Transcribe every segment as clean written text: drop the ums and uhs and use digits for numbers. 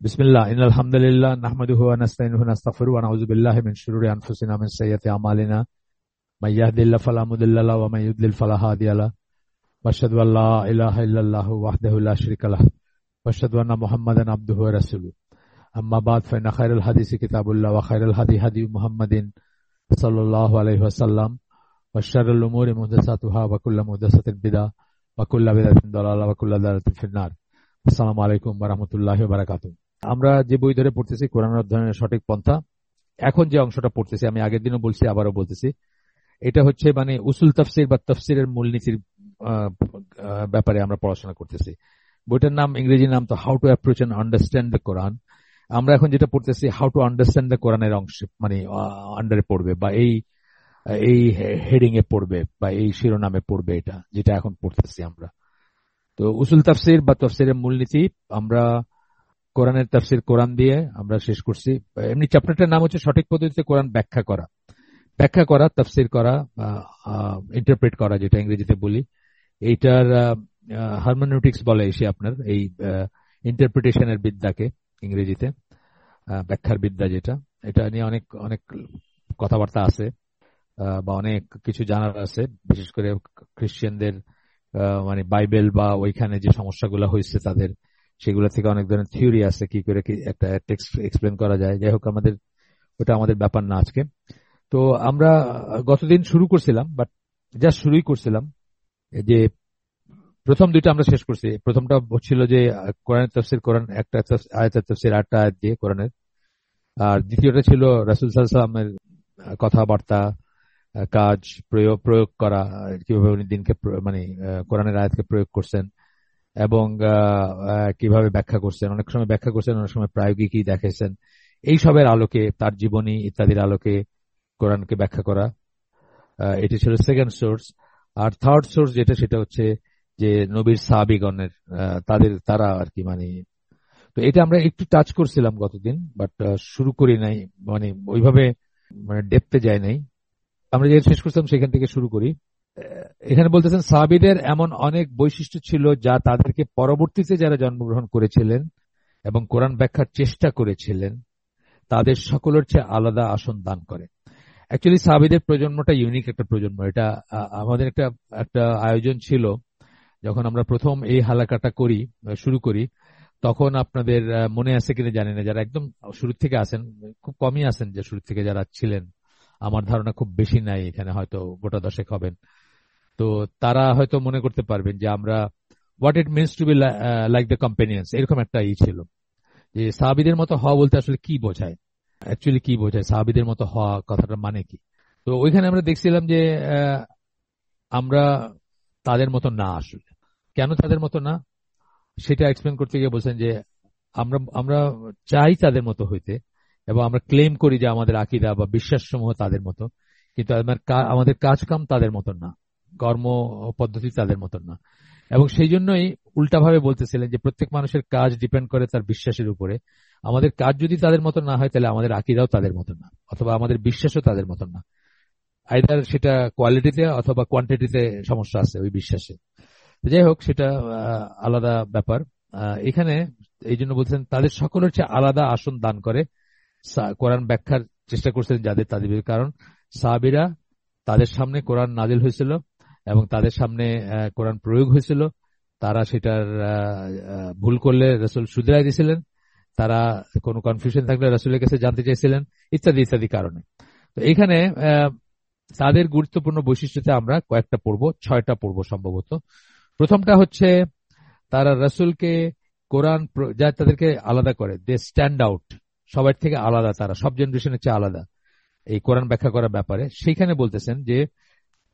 বিসমিল্লাহ ইন্নাল হামদুলিল্লাহ নাহমাদুহু ওয়া নাস্তাইনুহু ওয়া নাস্তাগফিরুহু ওয়া নাউযু বিল্লাহি মিন শুরুরি আনফুসিনা ওয়া মিন সাইয়্যাতি আমালিনা মাই ইয়াহদিহিল্লাহু ফালা মুদিল্লা লাহু ওয়া মান ইউদ্লিল ফালা হাদিয়া লাহু ওয়া আশহাদু আল লা ইলাহা ইল্লাল্লাহু ওয়াহদাহু লা শারীকা লাহু ওয়া আশহাদু আন্না মুহাম্মাদান আবদুহু ওয়া রাসূলুহু আম্মা বা'দ ফা ইন্না খায়রাল হাদিসি কিতাবুল্লাহ ওয়া খায়রাল হাদিয়ি মুহাম্মাদিন সাল্লাল্লাহু আলাইহি ওয়াসাল্লাম ওয়া শাররুল উমুরি মুহদাসাতুহা ওয়া কুল্লু মুহদাসাতিন বিদআহ ওয়া কুল্লু বিদআতিন দালালাহ ওয়া কুল্লু দালালাতিন ফিন-নার। আসসালামু আলাইকুম ওয়া রাহমাতুল্লাহি ওয়া বারাকাতুহু। আমরা যে বই ধরে পড়তেছি কোরআন অধ্যয়নের সঠিক পন্থা, এখন যে অংশটা পড়তেছি, আমি আগের দিনও বলছি আবারও বলতেছি, এটা হচ্ছে মানে উসুল তাফসির বা তাফসিরের মূলনীতির ব্যাপারে আমরা পড়াশোনা করতেছি। বইটার নাম, ইংরেজি নাম তো how to approach and understand the Quran. আমরা এখন যেটা পড়তেছি হাউ টু আন্ডারস্ট্যান্ড দ্য কোরআনের অংশে, মানে আন্ডারে পড়বে বা এই এই হেডিং এ পড়বে বা এই শিরোনামে পড়বে, এটা যেটা এখন পড়তেছি আমরা। তো উসুল তাফসির বা তাফসিরের মূলনীতি, আমরা কোরআনের তাফসির কোরআন দিয়ে আমরা শেষ করছি। এমনি চ্যাপ্টারটার নাম হচ্ছে সঠিক পদ্ধতিতে কোরআন ব্যাখ্যা করা, তাফসির করা, ইন্টারপ্রেট করা, যেটা ইংরেজিতে বলি। এইটার হারমোনিউটিক্স বলে এসে আপনার এই ইন্টারপ্রিটেশনের বিদ্যাকে ইংরেজিতে, ব্যাখ্যার বিদ্যা যেটা, এটা নিয়ে অনেক অনেক কথাবার্তা আছে বা অনেক কিছু জানার আছে, বিশেষ করে খ্রিস্টানদের মানে বাইবেল বা ওইখানে যে সমস্যাগুলো হয়েছে তাদের, সেগুলো থেকে অনেক ধরনের থিওরি আছে, কি করে কি একটা টেক্সট এক্সপ্লেন করা যায়। যাই হোক, ওটা আমাদের ব্যাপার না আজকে। তো আমরা গতদিন শুরু করছিলাম, বাট জাস্ট শুরুই করছিলাম, যে প্রথম দুইটা আমরা শেষ করছি। প্রথমটা হচ্ছিল যে কোরআনের তাফসির, কোরআন একটা আয়াতের তাফসির 8টা আয়াত দিয়ে কোরআনের, আর দ্বিতীয়টা ছিল রাসূল সাল্লাল্লাহু আলাইহি ওয়াসাল্লামের কথাবার্তা, কাজ, প্রয়োগ করা, কিভাবে উনি দিনকে মানে কোরআনের আয়াতকে প্রয়োগ করছেন এবং কিভাবে ব্যাখ্যা করছেন। অনেক সময় ব্যাখ্যা করছেন, অনেক সময় প্রায়োগিকই দেখেছেন। এই সবের আলোকে, তার জীবনী ইত্যাদির আলোকে কোরআনকে ব্যাখ্যা করা, এটি ছিল সেকেন্ড সোর্স। আর থার্ড সোর্স যেটা, সেটা হচ্ছে যে নবীর সাহাবীগণের তারা আর কি, মানে তো এটা আমরা একটু টাচ করছিলাম গতদিন, বাট শুরু করি নাই, মানে ওইভাবে মানে ডেপথে যায় নাই। আমরা যে শেষ করছিলাম সেখান থেকে শুরু করি। এখানে বলতেছেন, সাহাবীদের এমন অনেক বৈশিষ্ট্য ছিল যা তাদেরকে পরবর্তীতে যারা জন্মগ্রহণ করেছিলেন এবং কোরআন ব্যাখ্যার চেষ্টা করেছিলেন তাদের সকলের চেয়ে আলাদা আসন দান করে। অ্যাকচুয়ালি সাহাবীদের প্রজন্মটা ইউনিক একটা প্রজন্ম। এটা আমাদের একটা আয়োজন ছিল যখন আমরা প্রথম এই হালাকাটা শুরু করি, তখন আপনাদের মনে আছে কিনা জানি না, যারা একদম শুরু থেকে আছেন, খুব কমই আছেন যে শুরু থেকে যারা ছিলেন, আমার ধারণা খুব বেশি নাই, এখানে হয়তো গোটা দশেক হবেন। তো তারা হয়তো মনে করতে পারবেন যে আমরা what it means to be like the companions, এরকম একটা ছিল যে সাহাবীদের মতো হওয়া বলতে আসলে কি বোঝায়, অ্যাকচুয়ালি কি বোঝায় সাহাবীদের মতো হওয়া কথাটার মানে কি। তো ওইখানে আমরা দেখছিলাম যে আমরা তাদের মতো না। আসলে কেন তাদের মতো না সেটা এক্সপ্লেন করতে গিয়ে বলছেন যে আমরা আমরা চাই তাদের মতো হইতে, এবং আমরা ক্লেম করি যে আমাদের আকীদা বা বিশ্বাস সমূহ তাদের মতো, কিন্তু আমাদের কাজকাম তাদের মতো না, কর্ম পদ্ধতি তাদের মতো না। এবং সেই জন্যই উল্টাভাবে বলতেছিলেন যে প্রত্যেক মানুষের কাজ ডিপেন্ড করে তার বিশ্বাসের উপরে। আমাদের কাজ যদি তাদের মতো না হয়, তাহলে আমাদের আকীদাও তাদের মতো না, অথবা আমাদের বিশ্বাসও তাদের মতো না। আইদার সেটা কোয়ালিটিতে অথবা কোয়ান্টিটিতে সমস্যা আছে ওই বিশ্বাসে। যাই হোক, সেটা আলাদা ব্যাপার। এখানে এই জন্য বলছেন তাদের সকলের চেয়ে আলাদা আসন দান করে কোরআন ব্যাখ্যার চেষ্টা করছেন তাদের, কারণ সাহাবীরা, তাদের সামনে কোরআন নাজিল হয়েছিল এবং তাদের সামনে কোরআন প্রয়োগ হয়েছিল। তারা সেটার ভুল করলে রাসূল শুধরাই দিয়েছিলেন, তারা কোনো কনফিউশন থাকলে রাসূলের কাছে জানতে চাইছিলেন, ইত্যাদি ইত্যাদি কারণে। তো এখানে তাদের গুরুত্বপূর্ণ বৈশিষ্ট্যতে আমরা কয়েকটা পড়বো, 6টা পড়বো সম্ভবত। প্রথমটা হচ্ছে তারা রাসূলকে কোরআন যা তাদেরকে আলাদা করে, দে স্ট্যান্ড আউট, সবার থেকে আলাদা, তারা সব জেনারেশনের চেয়ে আলাদা এই কোরআন ব্যাখ্যা করার ব্যাপারে। সেইখানে বলতেছেন যে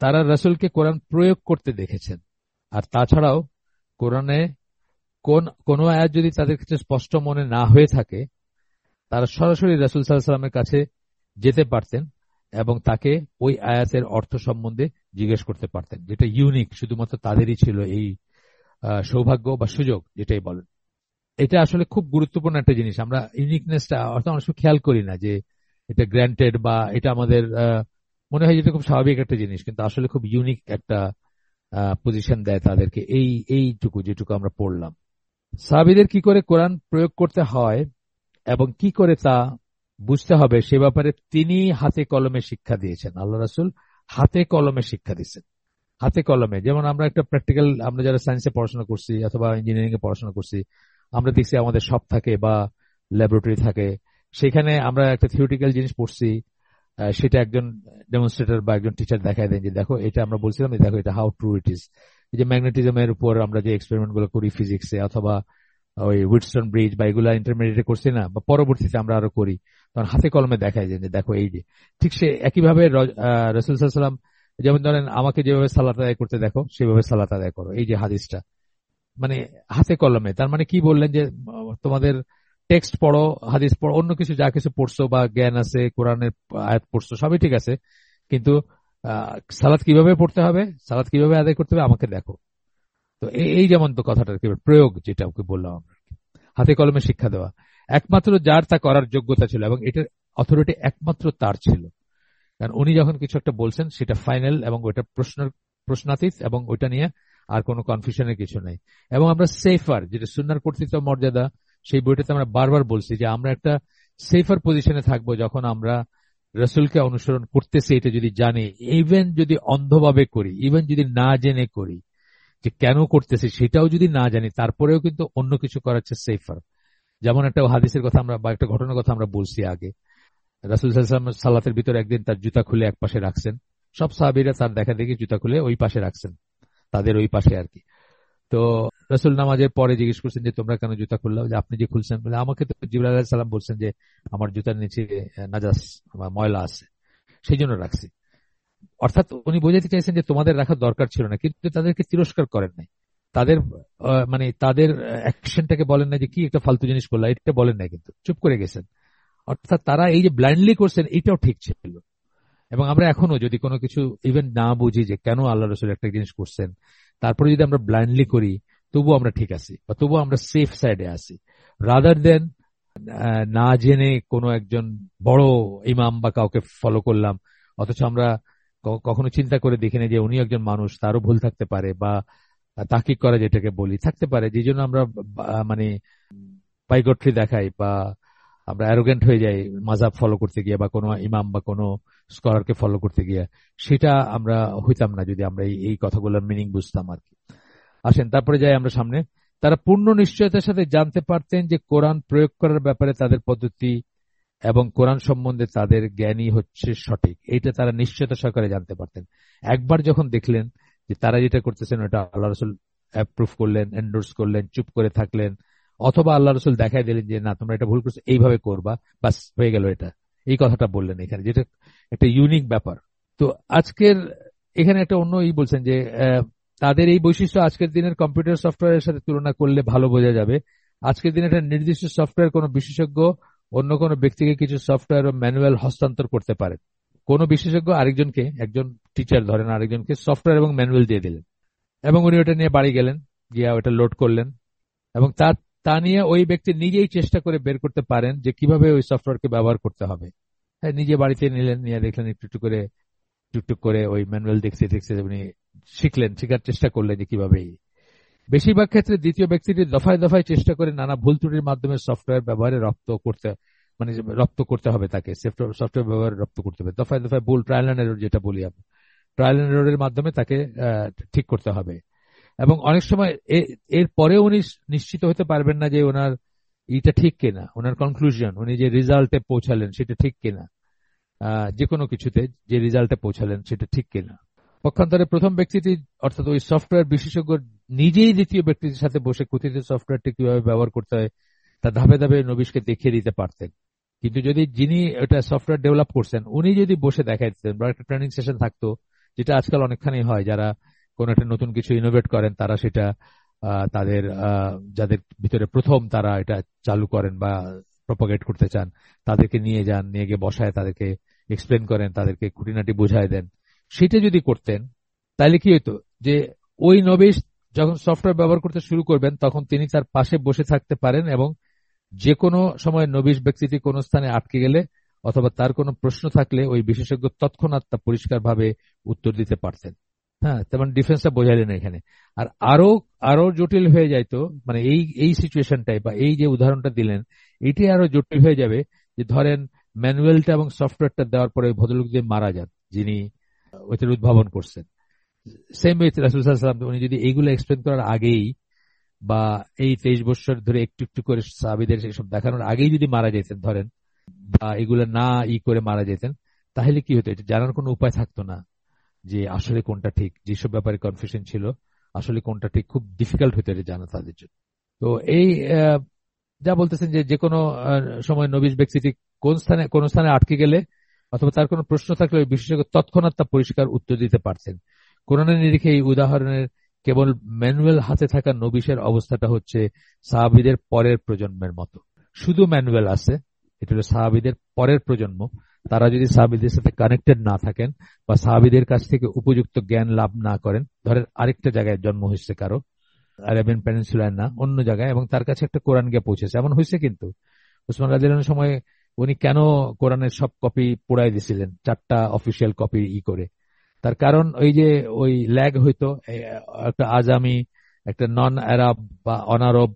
তারা রাসূলকে কোরআন প্রয়োগ করতে দেখেছেন, আর তাছাড়াও কোরআনে কোন আয়াত যদি তাদের কাছে স্পষ্ট মনে না হয়ে থাকে, তারা সরাসরি রাসূল সাল্লাল্লাহু আলাইহি ওয়াসাল্লামের কাছে যেতে পারতেন এবং তাকে ওই আয়াতের অর্থ সম্বন্ধে জিজ্ঞেস করতে পারতেন, যেটা ইউনিক, শুধুমাত্র তাদেরই ছিল এই সৌভাগ্য বা সুযোগ, যেটাই বলেন। এটা আসলে খুব গুরুত্বপূর্ণ একটা জিনিস। আমরা ইউনিকনেসটা অর্থাৎ অনেক সময় খেয়াল করি না যে এটা গ্র্যান্টেড বা এটা আমাদের মনে হয় যেটা খুব স্বাভাবিক একটা জিনিস, কিন্তু আসলে খুব ইউনিক একটা পজিশন দেয় তাদেরকে এইটুকু যেটুকু আমরা পড়লাম। সাহাবীদের কি করে কোরআন প্রয়োগ করতে হয় এবং কি করে তা বুঝতে হবে সে ব্যাপারে তিনি হাতে কলমে শিক্ষা দিয়েছেন। আল্লাহ রাসূল হাতে কলমে শিক্ষা দিয়েছেন, হাতে কলমে। যেমন আমরা একটা প্র্যাকটিক্যাল, আমরা যারা সায়েন্সে পড়াশোনা করছি অথবা ইঞ্জিনিয়ারিং এ পড়াশোনা করছি, আমরা দেখছি আমাদের শপ থাকে বা ল্যাবরেটরি থাকে, সেখানে আমরা একটা থিওরিটিক্যাল জিনিস পড়ছি, সেটা একজন ডেমনস্ট্রেটর বা একজন টিচার দেখায় দেন যে দেখো এটা আমরা বলছিলাম, দেখো এটা হাউ ট্রু ইট ইজ। এই যে ম্যাগনেটিজমের উপর আমরা যে এক্সপেরিমেন্ট গুলো করি ফিজিক্সে, অথবা ওই উইটস্টোন ব্রিজ বা এগুলা ইন্টারমিডিয়েটে করছি না, বা পরবর্তীতে আমরা আরো করি, তখন হাতে কলমে দেখায় যে দেখো এই যে। ঠিক সে একইভাবে রাসূল সাল্লাল্লাহু আলাইহি ওয়াসাল্লাম, যেমন ধরেন আমাকে যেভাবে সালাত আদায় করতে দেখো সেভাবে সালাত আদায় করো, এই যে হাদিসটা, মানে হাতে কলমে। তার মানে কি বললেন যে তোমাদের টেক্সট পড়ো, হাদিস পড়ো, অন্য কিছু যা কিছু পড়ছো বা জ্ঞান আছে, কোরআনের আয়াত পড়ছো, সবই ঠিক আছে, কিন্তু সালাত কিভাবে পড়তে হবে, সালাত কিভাবে আদায় করতে হবে আমাকে দেখো। তো এই যেমন তো কথাটার কি প্রয়োগ, যেটা ওকে বললাম আমরা, হাতে কলমে শিক্ষা দেওয়া। একমাত্র যার তা করার যোগ্যতা ছিল এবং এটার অথরিটি একমাত্র তার ছিল, কারণ উনি যখন কিছু একটা বলছেন সেটা ফাইনাল এবং ওইটা প্রশ্নাতীত, এবং ওইটা নিয়ে আর কোনো কনফিউশনের কিছু নেই। এবং আমরা সেফার, যেটা সুন্নাহর কর্তৃত্ব মর্যাদা, সেই বইটাতে আমরা বারবার বলছি যে আমরা একটা সেফার পজিশনে থাকবো যখন আমরা রসুলকে অনুসরণ করতেছি, এটা যদি জানি, ইভেন যদি অন্ধভাবে করি, ইভেন যদি না জেনে করি, যে কেন করতেছি সেটাও যদি না জানি, তারপরেও কিন্তু অন্য কিছু করার চেয়ে সেফার। যেমন একটা হাদিসের কথা আমরা বা একটা ঘটনার কথা আমরা বলছি আগে, রাসূল সাল্লাল্লাহু আলাইহি ওয়াসাল্লাম সালাতের ভিতরে একদিন তার জুতা খুলে এক পাশে রাখছেন, সব সাহাবীরা তার দেখা দেখি জুতা খুলে ওই পাশে রাখছেন, তাদের ওই পাশে আর কি। তো রাসূল নামাজের পরে জিজ্ঞেস করছেন যে তোমরা কেন জুতা খুললাম, যে আপনি যে খুলছেন, বলে আমাকে তো জিবরাইল আলাইহিস সালাম বলছেন যে আমার জুতার নিচে নাজাস বা ময়লা আছে, সেই জন্য রাখছি। অর্থাৎ উনি বোঝাতে চাইছেন যে তোমাদের রাখার দরকার ছিল না, কিন্তু তাদেরকে তিরস্কার করেন নাই, তাদের মানে তাদের অ্যাকশনটাকে বলেন না যে কি একটা ফালতু জিনিস করলা, এটা বলেন নাই, কিন্তু চুপ করে গেছেন। অর্থাৎ তারা এই যে ব্লাইন্ডলি করছেন এটাও ঠিক ছিল। এবং আমরা এখনো যদি কোনো কিছু ইভেন না বুঝি যে কেন আল্লাহ রসুল একটা জিনিস করছেন, তারপরে যদি আমরা ব্লাইন্ডলি করি, তবুও আমরা ঠিক আছি, বা তবুও আমরা সেফ সাইডে আছি, রাদার দেন না জেনে কোনো একজন বড় ইমাম বা কাউকে ফলো করলাম, অথচ আমরা কখনো চিন্তা করে দেখিনি যে উনি একজন মানুষ, তারও ভুল থাকতে পারে, বা তাহকিক করা যেটাকে বলি থাকতে পারে, যে জন্য আমরা মানে পাইগট্রি দেখাই বা আমরা অ্যারোগেন্ট হয়ে যাই মাযহাব ফলো করতে গিয়ে, বা কোনো ইমাম বা কোনো স্কলারকে ফলো করতে গিয়ে। সেটা আমরা হইতাম না যদি আমরা এই কথাগুলোর মিনিং বুঝতাম আর কি। আসেন তারপরে যাই আমরা সামনে। তারা পূর্ণ নিশ্চয়তার সাথে জানতে পারতেন যে কোরআন প্রয়োগ করার ব্যাপারে তাদের পদ্ধতি এবং কোরআন সম্বন্ধে তাদের জ্ঞানই হচ্ছে সঠিক, এইটা তারা নিশ্চয়তা সহকারে জানতে পারতেন। একবার যখন দেখলেন যে তারা যেটা করতেছেন ওটা আল্লাহ রসুল অ্যাপ্রুভ করলেন, এন্ডোর্স করলেন, চুপ করে থাকলেন, অথবা আল্লাহ রসুল দেখাই দিলেন যে না তোমরা এটা ভুল করছো, এইভাবে করবা, বাস হয়ে গেল, এটা এই কথাটা বললেন এখানে, যেটা একটা ইউনিক ব্যাপার। তো আজকের এখানে একটা অন্য বলছেন যে তাদের এই বৈশিষ্ট্য আজকের দিনের কম্পিউটার সফটওয়্যারের সাথে তুলনা করলে ভালো বোঝা যাবে। আজকের দিনে একটা নির্দিষ্ট সফটওয়্যার কোনো বিশেষজ্ঞ অন্য কোনো ব্যক্তিকে কিছু সফটওয়্যার ও ম্যানুয়াল হস্তান্তর করতে পারে। কোনো বিশেষজ্ঞ আরেকজনকে, একজন টিচার ধরেন আরেকজনকে সফটওয়্যার এবং ম্যানুয়াল দিয়ে দিলেন, এবং উনি ওটা নিয়ে বাড়ি গেলেন, গিয়ে ওটা লোড করলেন, এবং তা নিয়ে ওই ব্যক্তি নিজেই চেষ্টা করে বের করতে পারেন যে কিভাবে ওই সফটওয়্যারকে ব্যবহার করতে হবে। হ্যাঁ, নিজে বাড়িতে নিলেন, নিয়ে দেখলেন একটু একটু করে টুকটুক করে ওই ম্যানুয়াল দেখতে দেখতে উনি শিখলেন, শেখার চেষ্টা করলেন যে কিভাবে। বেশিরভাগ ক্ষেত্রে দ্বিতীয় ব্যক্তিটি দফায় দফায় চেষ্টা করে নানা ভুল ত্রুটির মাধ্যমে সফটওয়্যার ব্যবহারে রপ্ত করতে হবে, তাকে সফটওয়্যার ব্যবহারে রপ্ত করতে হবে, দফায় দফায় ভুল, ট্রায়াল এন্ড এরর যেটা বলি আমরা, ট্রায়াল এন্ড এররের মাধ্যমে তাকে ঠিক করতে হবে। এবং অনেক সময় এর পরে উনি নিশ্চিত হতে পারবেন না যে ওনার এটা ঠিক কিনা, ওনার কনক্লুশন, উনি যে রেজাল্টে পৌঁছালেন সেটা ঠিক কিনা, যে কোনো কিছুতে যে রেজাল্টে পৌঁছালেন সেটা ঠিক কিনা। পক্ষান্তরে প্রথম ব্যক্তিটি অর্থাৎ ওই সফটওয়্যার বিশেষজ্ঞ নিজেই দ্বিতীয় ব্যক্তির সাথে বসে কথিত সফটওয়্যারটি কিভাবে ব্যবহার করতে হয় তা ধাপে ধাপে নবীশকে দেখিয়ে দিতে পারতেন। কিন্তু যদি যিনি এটা সফটওয়্যার ডেভেলপ করছেন উনি যদি বসে দেখাই দিতেন, বা একটা ট্রেনিং সেশন থাকতো, যেটা আজকাল অনেকখানি হয়, যারা কোনো একটা নতুন কিছু ইনোভেট করেন তারা সেটা তাদের যাদের ভিতরে প্রথম তারা এটা চালু করেন বা প্রপাগেট করতে চান, তাদেরকে নিয়ে যান, নিয়ে গিয়ে বসায় তাদেরকে এক্সপ্লেন করেন, তাদেরকে খুঁটিনাটি বোঝায় দেন। সেটা যদি করতেন তাহলে কি হতো যে ওই নবীশ যখন সফটওয়্যার ব্যবহার করতে শুরু করবেন তখন তিনি তার পাশে বসে থাকতে পারেন, এবং যে কোনো সময় নবীশ ব্যক্তিটি কোনো স্থানে আটকে গেলে অথবা তার কোনো প্রশ্ন থাকলে ওই বিশেষজ্ঞ তৎক্ষণাৎ তা পরিষ্কারভাবে উত্তর দিতে পারতেন। হ্যাঁ, তেমন ডিফেন্সটা বোঝাইলেন এখানে। আর আরো আরো জটিল হয়ে যাইতো, মানে এই সিচুয়েশনটাই বা এই যে উদাহরণটা দিলেন, এটাই আরো জটিল হয়ে যাবে যে ধরেন ম্যানুয়ালটা এবং সফটওয়্যারটা দেওয়ার পরে ওই ভদ্রলোক যে মারা যান, যিনি ওইটার উদ্ভাবন করছেন, সেম উইথ রাসূল সাল্লাল্লাহু আলাইহি ওয়াসাল্লাম, উনি যদি এইগুলো এক্সপ্লেন করার আগেই বা এই 23 বছর ধরে একটু একটু করে সাহাবীদের এসব দেখানোর আগেই যদি মারা যেতেন ধরেন, বা এগুলো না করে মারা যেতেন, তাহলে কি হতো? এটা জানার কোনো উপায় থাকতো না যে আসলে কোনটা ঠিক। যেসব ব্যাপারে কনফিউশন ছিল আসলে কোনটা ঠিক, খুব ডিফিকাল্ট হতো এটা জানা তাদের জন্য। তো এই যা বলতেছেন যে যে কোনো সময় নবী ব্যক্তিটি কোন স্থানে আটকে গেলে অথবা তার কোনো প্রশ্ন থাকলে ওই বিশেষজ্ঞ তৎক্ষণাৎ তা পরিষ্কার উত্তর দিতে পারতেন। কোরআনের নিরিখে এই উদাহরণের কেবল ম্যানুয়াল হাতে থাকা নবিশের অবস্থাটা হচ্ছে সাহাবীদের পরের প্রজন্মের মতো। শুধু ম্যানুয়াল আছে, এটা হলো সাহাবীদের পরের প্রজন্ম। তারা যদি সাহাবীদের সাথে কানেক্টেড না থাকেন বা সাহাবীদের কাছ থেকে উপযুক্ত জ্ঞান লাভ না করেন, ধরেন আরেকটা জায়গায় জন্ম হয়েছে কারো, আরাবিয়ান পেনিনসুলায় না অন্য জায়গায়, এবং তার কাছে একটা কোরআন গিয়ে পৌঁছেছে, এমন হয়েছে কিন্তু উসমান রাদিয়াল্লাহু সময় উনি কেন কোরআনের সব কপি পোড়াই দিছিলেন, 4টা অফিসিয়াল কপি করে? তার কারণ ওই যে ওই ল্যাগ হইতো, একটা আজামি, একটা নন আরব বা অনারব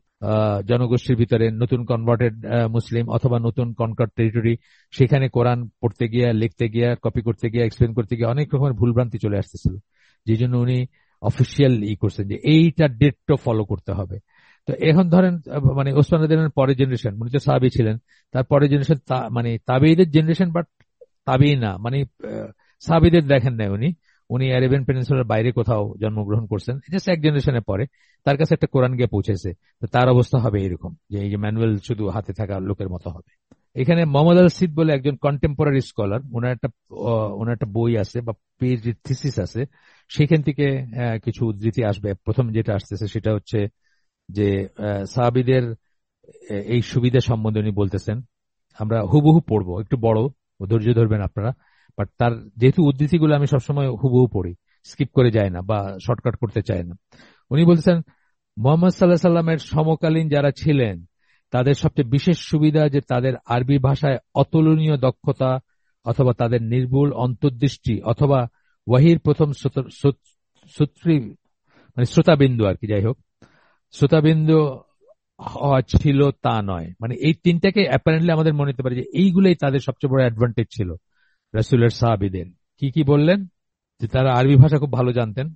জনগোষ্ঠীর ভিতরে নতুন কনভার্টেড মুসলিম অথবা নতুন কনকার্ড টেরিটরি, সেখানে কোরআন পড়তে গিয়া, লিখতে গিয়া, কপি করতে গিয়া, এক্সপ্লেন করতে গিয়ে অনেক রকমের ভুলভ্রান্তি চলে আসতেছিল। যে জন্য উনি অফিসিয়াল করছেন যে এইটা ডেটটা ফলো করতে হবে। তো এখন ধরেন মানে ওসমান রাদিয়াল্লাহু পরের জেনারেশন, উনি তো সাহাবী ছিলেন, তার পরের জেনারেশন মানে তাবেঈদের জেনারেশন, বাট তাবেঈ না, মানে সাহাবীদের দেখেন নাই উনি। উনি আরাবিয়ান পেনিনসুলার বাইরে কোথাও জন্মগ্রহণ করছেন, জাস্ট এক জেনারেশনের পরে তার কাছে একটা কোরআন গিয়ে পৌঁছেছে। তো তার অবস্থা হবে এরকম যে এই যে ম্যানুয়াল শুধু হাতে থাকা লোকের মতো হবে। এখানে মোহাম্মদ আল সিদ বলে একজন কন্টেম্পোরারি স্কলার, ওনার একটা বই আছে বা পিএইচডি থিসিস আছে, সেখান থেকে কিছু উদ্ধৃতি আসবে। প্রথম যেটা আসতেছে সেটা হচ্ছে যে সাহাবীদের এই সুবিধা সম্বন্ধে উনি বলতেছেন। আমরা হুবহু পড়বো, একটু বড়, ধৈর্য ধরবেন আপনারা, বাট তার যেহেতু উদ্ধৃতিগুলো আমি সবসময় হুবহু পড়ি, স্কিপ করে যায় না বা শর্টকাট করতে চাই না। উনি বলতেছেন মুহাম্মদ সাল্লাল্লাহু আলাইহি সাল্লামের সমকালীন যারা ছিলেন তাদের সবচেয়ে বিশেষ সুবিধা যে তাদের আরবি ভাষায় অতুলনীয় দক্ষতা অথবা তাদের নির্ভুল অন্তর্দৃষ্টি অথবা ওয়াহির প্রথম সূত্রী মানে শ্রোতাবিন্দু আর কি, যাই হোক, শ্রোতাবিন্দু হওয়া ছিল তা নয়। মানে এই তিনটাকে অ্যাপারেন্টলি আমাদের মনে হতে পারে যে এইগুলোই তাদের সবচেয়ে বড় অ্যাডভান্টেজ ছিল রাসূলের সাহাবীদের। কি কি বললেন? যে তারা আরবি ভাষা খুব ভালো জানতেন,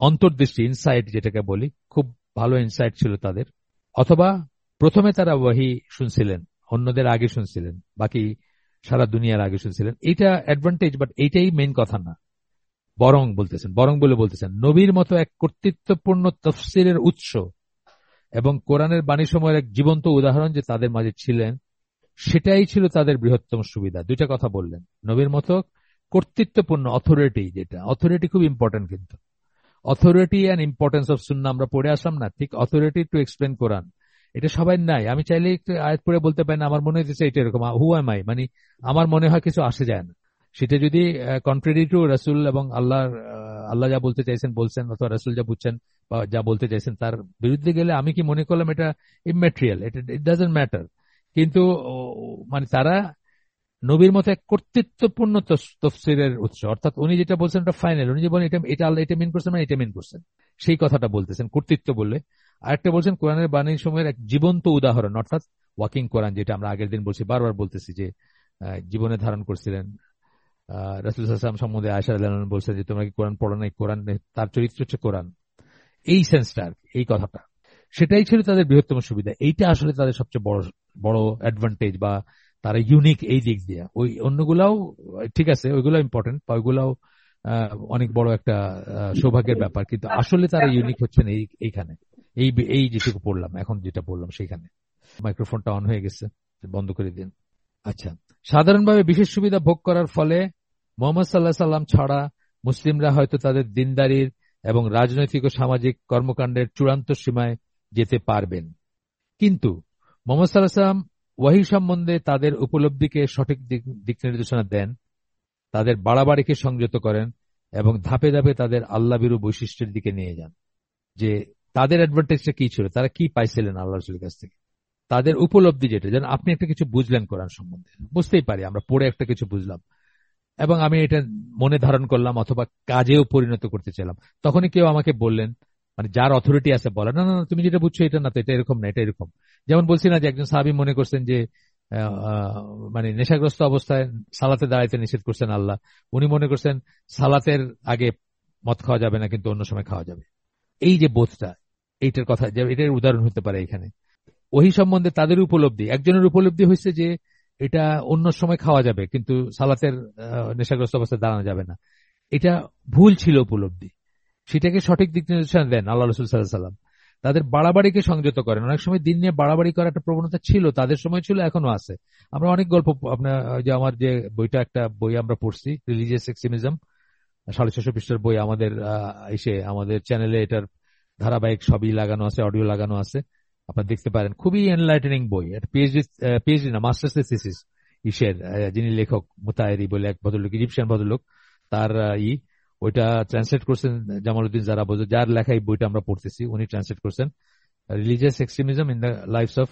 অন্তর্দৃষ্টি ইনসাইট যেটাকে বলি, খুব ভালো ইনসাইট ছিল তাদের, অথবা প্রথমে তারা ওয়াহি শুনছিলেন, অন্যদের আগে শুনছিলেন, বাকি সারা দুনিয়ার আগে শুনছিলেন। এইটা অ্যাডভান্টেজ, বাট এইটাই মেইন কথা না। বরং বলে বলতেছেন নবীর মতো এক কর্তৃত্বপূর্ণ তাফসীরের উৎস এবং কোরআনের বাণী সময়ের এক জীবন্ত উদাহরণ যে তাদের মাঝে ছিলেন, সেটাই ছিল তাদের বৃহত্তম সুবিধা। দুইটা কথা বললেন, নবীর মতো কর্তৃত্বপূর্ণ, অথরিটি, যেটা অথরিটি খুব ইম্পর্টেন্ট, কিন্তু অথরিটি অ্যান্ড ইম্পর্টেন্স অফ সুন্নাহ আমরা পড়ে আসলাম না, ঠিক অথরিটি টু এক্সপ্লেন কোরআন, এটা সবাই নাই। আমি চাইলে একটু আয়াত পড়ে বলতে পারি না, আমার মনে হইতেছে এটা এরকম, হু এম আই, মানে আমার মনে হয় কিছু আসে যায় না। সেটা যদি কন্ট্রারি টু রাসূল এবং আল্লাহ যা বলতে চাইছেন বলছেন, অথবা রাসূল যা বুঝছেন বা যা বলতে চাইছেন তার বিরুদ্ধে গেলে আমি কি মনে করলাম এটা ইম্যাটেরিয়াল, এটা ইট ডাজন্ট ম্যাটার। কিন্তু মানে তারা নবীর মতো এক কর্তৃত্বপূর্ণ তফসিরের উৎস, অর্থাৎ উনি যেটা বলছেন ওটা ফাইনাল। উনি যে বলেন এটা এটা আল্লাহ এটা মিন করছেন, মানে এটা মিন করছেন, সেই কথাটা বলতেছেন কর্তৃত্ব বললে। আরেকটা বলছেন কোরআনের বাণী সময়ের এক জীবন্ত উদাহরণ, অর্থাৎ ওয়াকিং কোরআন, যেটা আমরা আগের দিন বলছি, বারবার বলতেছি যে জীবনে ধারণ করছিলেন। রাসূল সাল্লাল্লাহু আলাইহি ওয়াসাল্লাম সম্বন্ধে আয়েশা রাদিয়াল্লাহু আনহা বলছেন যে তোমরা কি কোরআন পড়ো নাই, কোরআন তার চরিত্র হচ্ছে কোরআন, এই সেন্সটা আর কি, এই কথাটা, সেটাই ছিল তাদের বৃহত্তম সুবিধা। এইটা আসলে তাদের সবচেয়ে বড় বড় অ্যাডভান্টেজ, বা তারা ইউনিক এই দিক দিয়ে। ওই অন্যগুলাও ঠিক আছে, ওইগুলো ইম্পর্টেন্ট বা ওইগুলাও অনেক বড় একটা সৌভাগ্যের ব্যাপার, কিন্তু আসলে তারা ইউনিক হচ্ছেন এইখানে, এই এই যেটুকু পড়লাম এখন, যেটা বললাম সেইখানে। মাইক্রোফোনটা অন হয়ে গেছে, বন্ধ করে দিন। আচ্ছা, সাধারণভাবে বিশেষ সুবিধা ভোগ করার ফলে মুহাম্মদ সাল্লাল্লাহু আলাইহি সাল্লাম ছাড়া মুসলিমরা হয়তো তাদের দিনদারির এবং রাজনৈতিক ও সামাজিক কর্মকাণ্ডের চূড়ান্ত সীমায় যেতে পারবেন, কিন্তু মুহাম্মদ সাল্লাল্লাহু আলাইহি সাল্লাম ওয়াহী সম্বন্ধে তাদের উপলব্ধিকে সঠিক দিক নির্দেশনা দেন, তাদের বাড়াবাড়িকে সংযত করেন এবং ধাপে ধাপে তাদের আল্লাহভীরু বৈশিষ্ট্যের দিকে নিয়ে যান। যে তাদের অ্যাডভান্টেজটা কি ছিল, তারা কি পাইছিলেন আল্লাহ রাসূলের কাছ থেকে, তাদের উপলব্ধি যেটা, যেন আপনি একটা কিছু বুঝলেন কোরআন সম্বন্ধে, বুঝতেই পারি আমরা পড়ে একটা কিছু বুঝলাম এবং আমি এটা মনে ধারণ করলাম অথবা কাজেও পরিণত করতে চাইলাম, তখনই কেউ আমাকে বললেন মানে যার অথরিটি আছে বলে না না না, তুমি যেটা বুঝছো এটা না, তো এটা এরকম না, এটা এরকম। যেমন বলছি না যে একজন সাহাবী মনে করছেন যে আহ, আহ, মানে নেশাগ্রস্ত অবস্থায় সালাতে দাঁড়াইতে নিষেধ করছেন আল্লাহ, উনি মনে করছেন সালাতের আগে মদ খাওয়া যাবে না কিন্তু অন্য সময় খাওয়া যাবে। এই যে বোধটা, এইটার কথা, যে এটার উদাহরণ হতে পারে এখানে। ওহি সম্বন্ধে তাদের উপলব্ধি, একজনের উপলব্ধি হয়েছে যে এটা অন্য সময় খাওয়া যাবে কিন্তু সালাতের নেশাগ্রস্ত অবস্থায় দাঁড়ানো যাবে না, এটা ভুল ছিল উপলব্ধি। সেটাকে সঠিক দিক নির্দেশনা দেন আল্লাহ রসুল সাল্লাহ সাল্লাম। তাদের বাড়াবাড়িকে সংযত করেন। অনেক সময় দিন নিয়ে বাড়াবাড়ি করার একটা প্রবণতা ছিল, তাদের সময় ছিল, এখনো আছে। আমরা অনেক গল্প, আপনার যে আমার যে বইটা, একটা বই আমরা পড়ছি রিলিজিয়াস এক্সট্রিমিজম, 650 পৃষ্ঠার বই, আমাদের আমাদের চ্যানেলে এটার ধারাবাহিক সবই লাগানো আছে, অডিও লাগানো আছে, আপনারা দেখতে পারেন। খুবই এনলাইটেনিং বই, একটা পিএইচডি না মাস্টার্স থিসিস যিনি লেখক মুতায়েরি বলে এক ভদ্রলোক, ইজিপশিয়ান ভদ্রলোক, তার ওইটা ট্রান্সলেট করছেন জামালউদ্দিন জারাবজ, যার লেখা এই বইটা আমরা পড়তেছি, উনি ট্রান্সলেট করছেন religious extremism in the lives of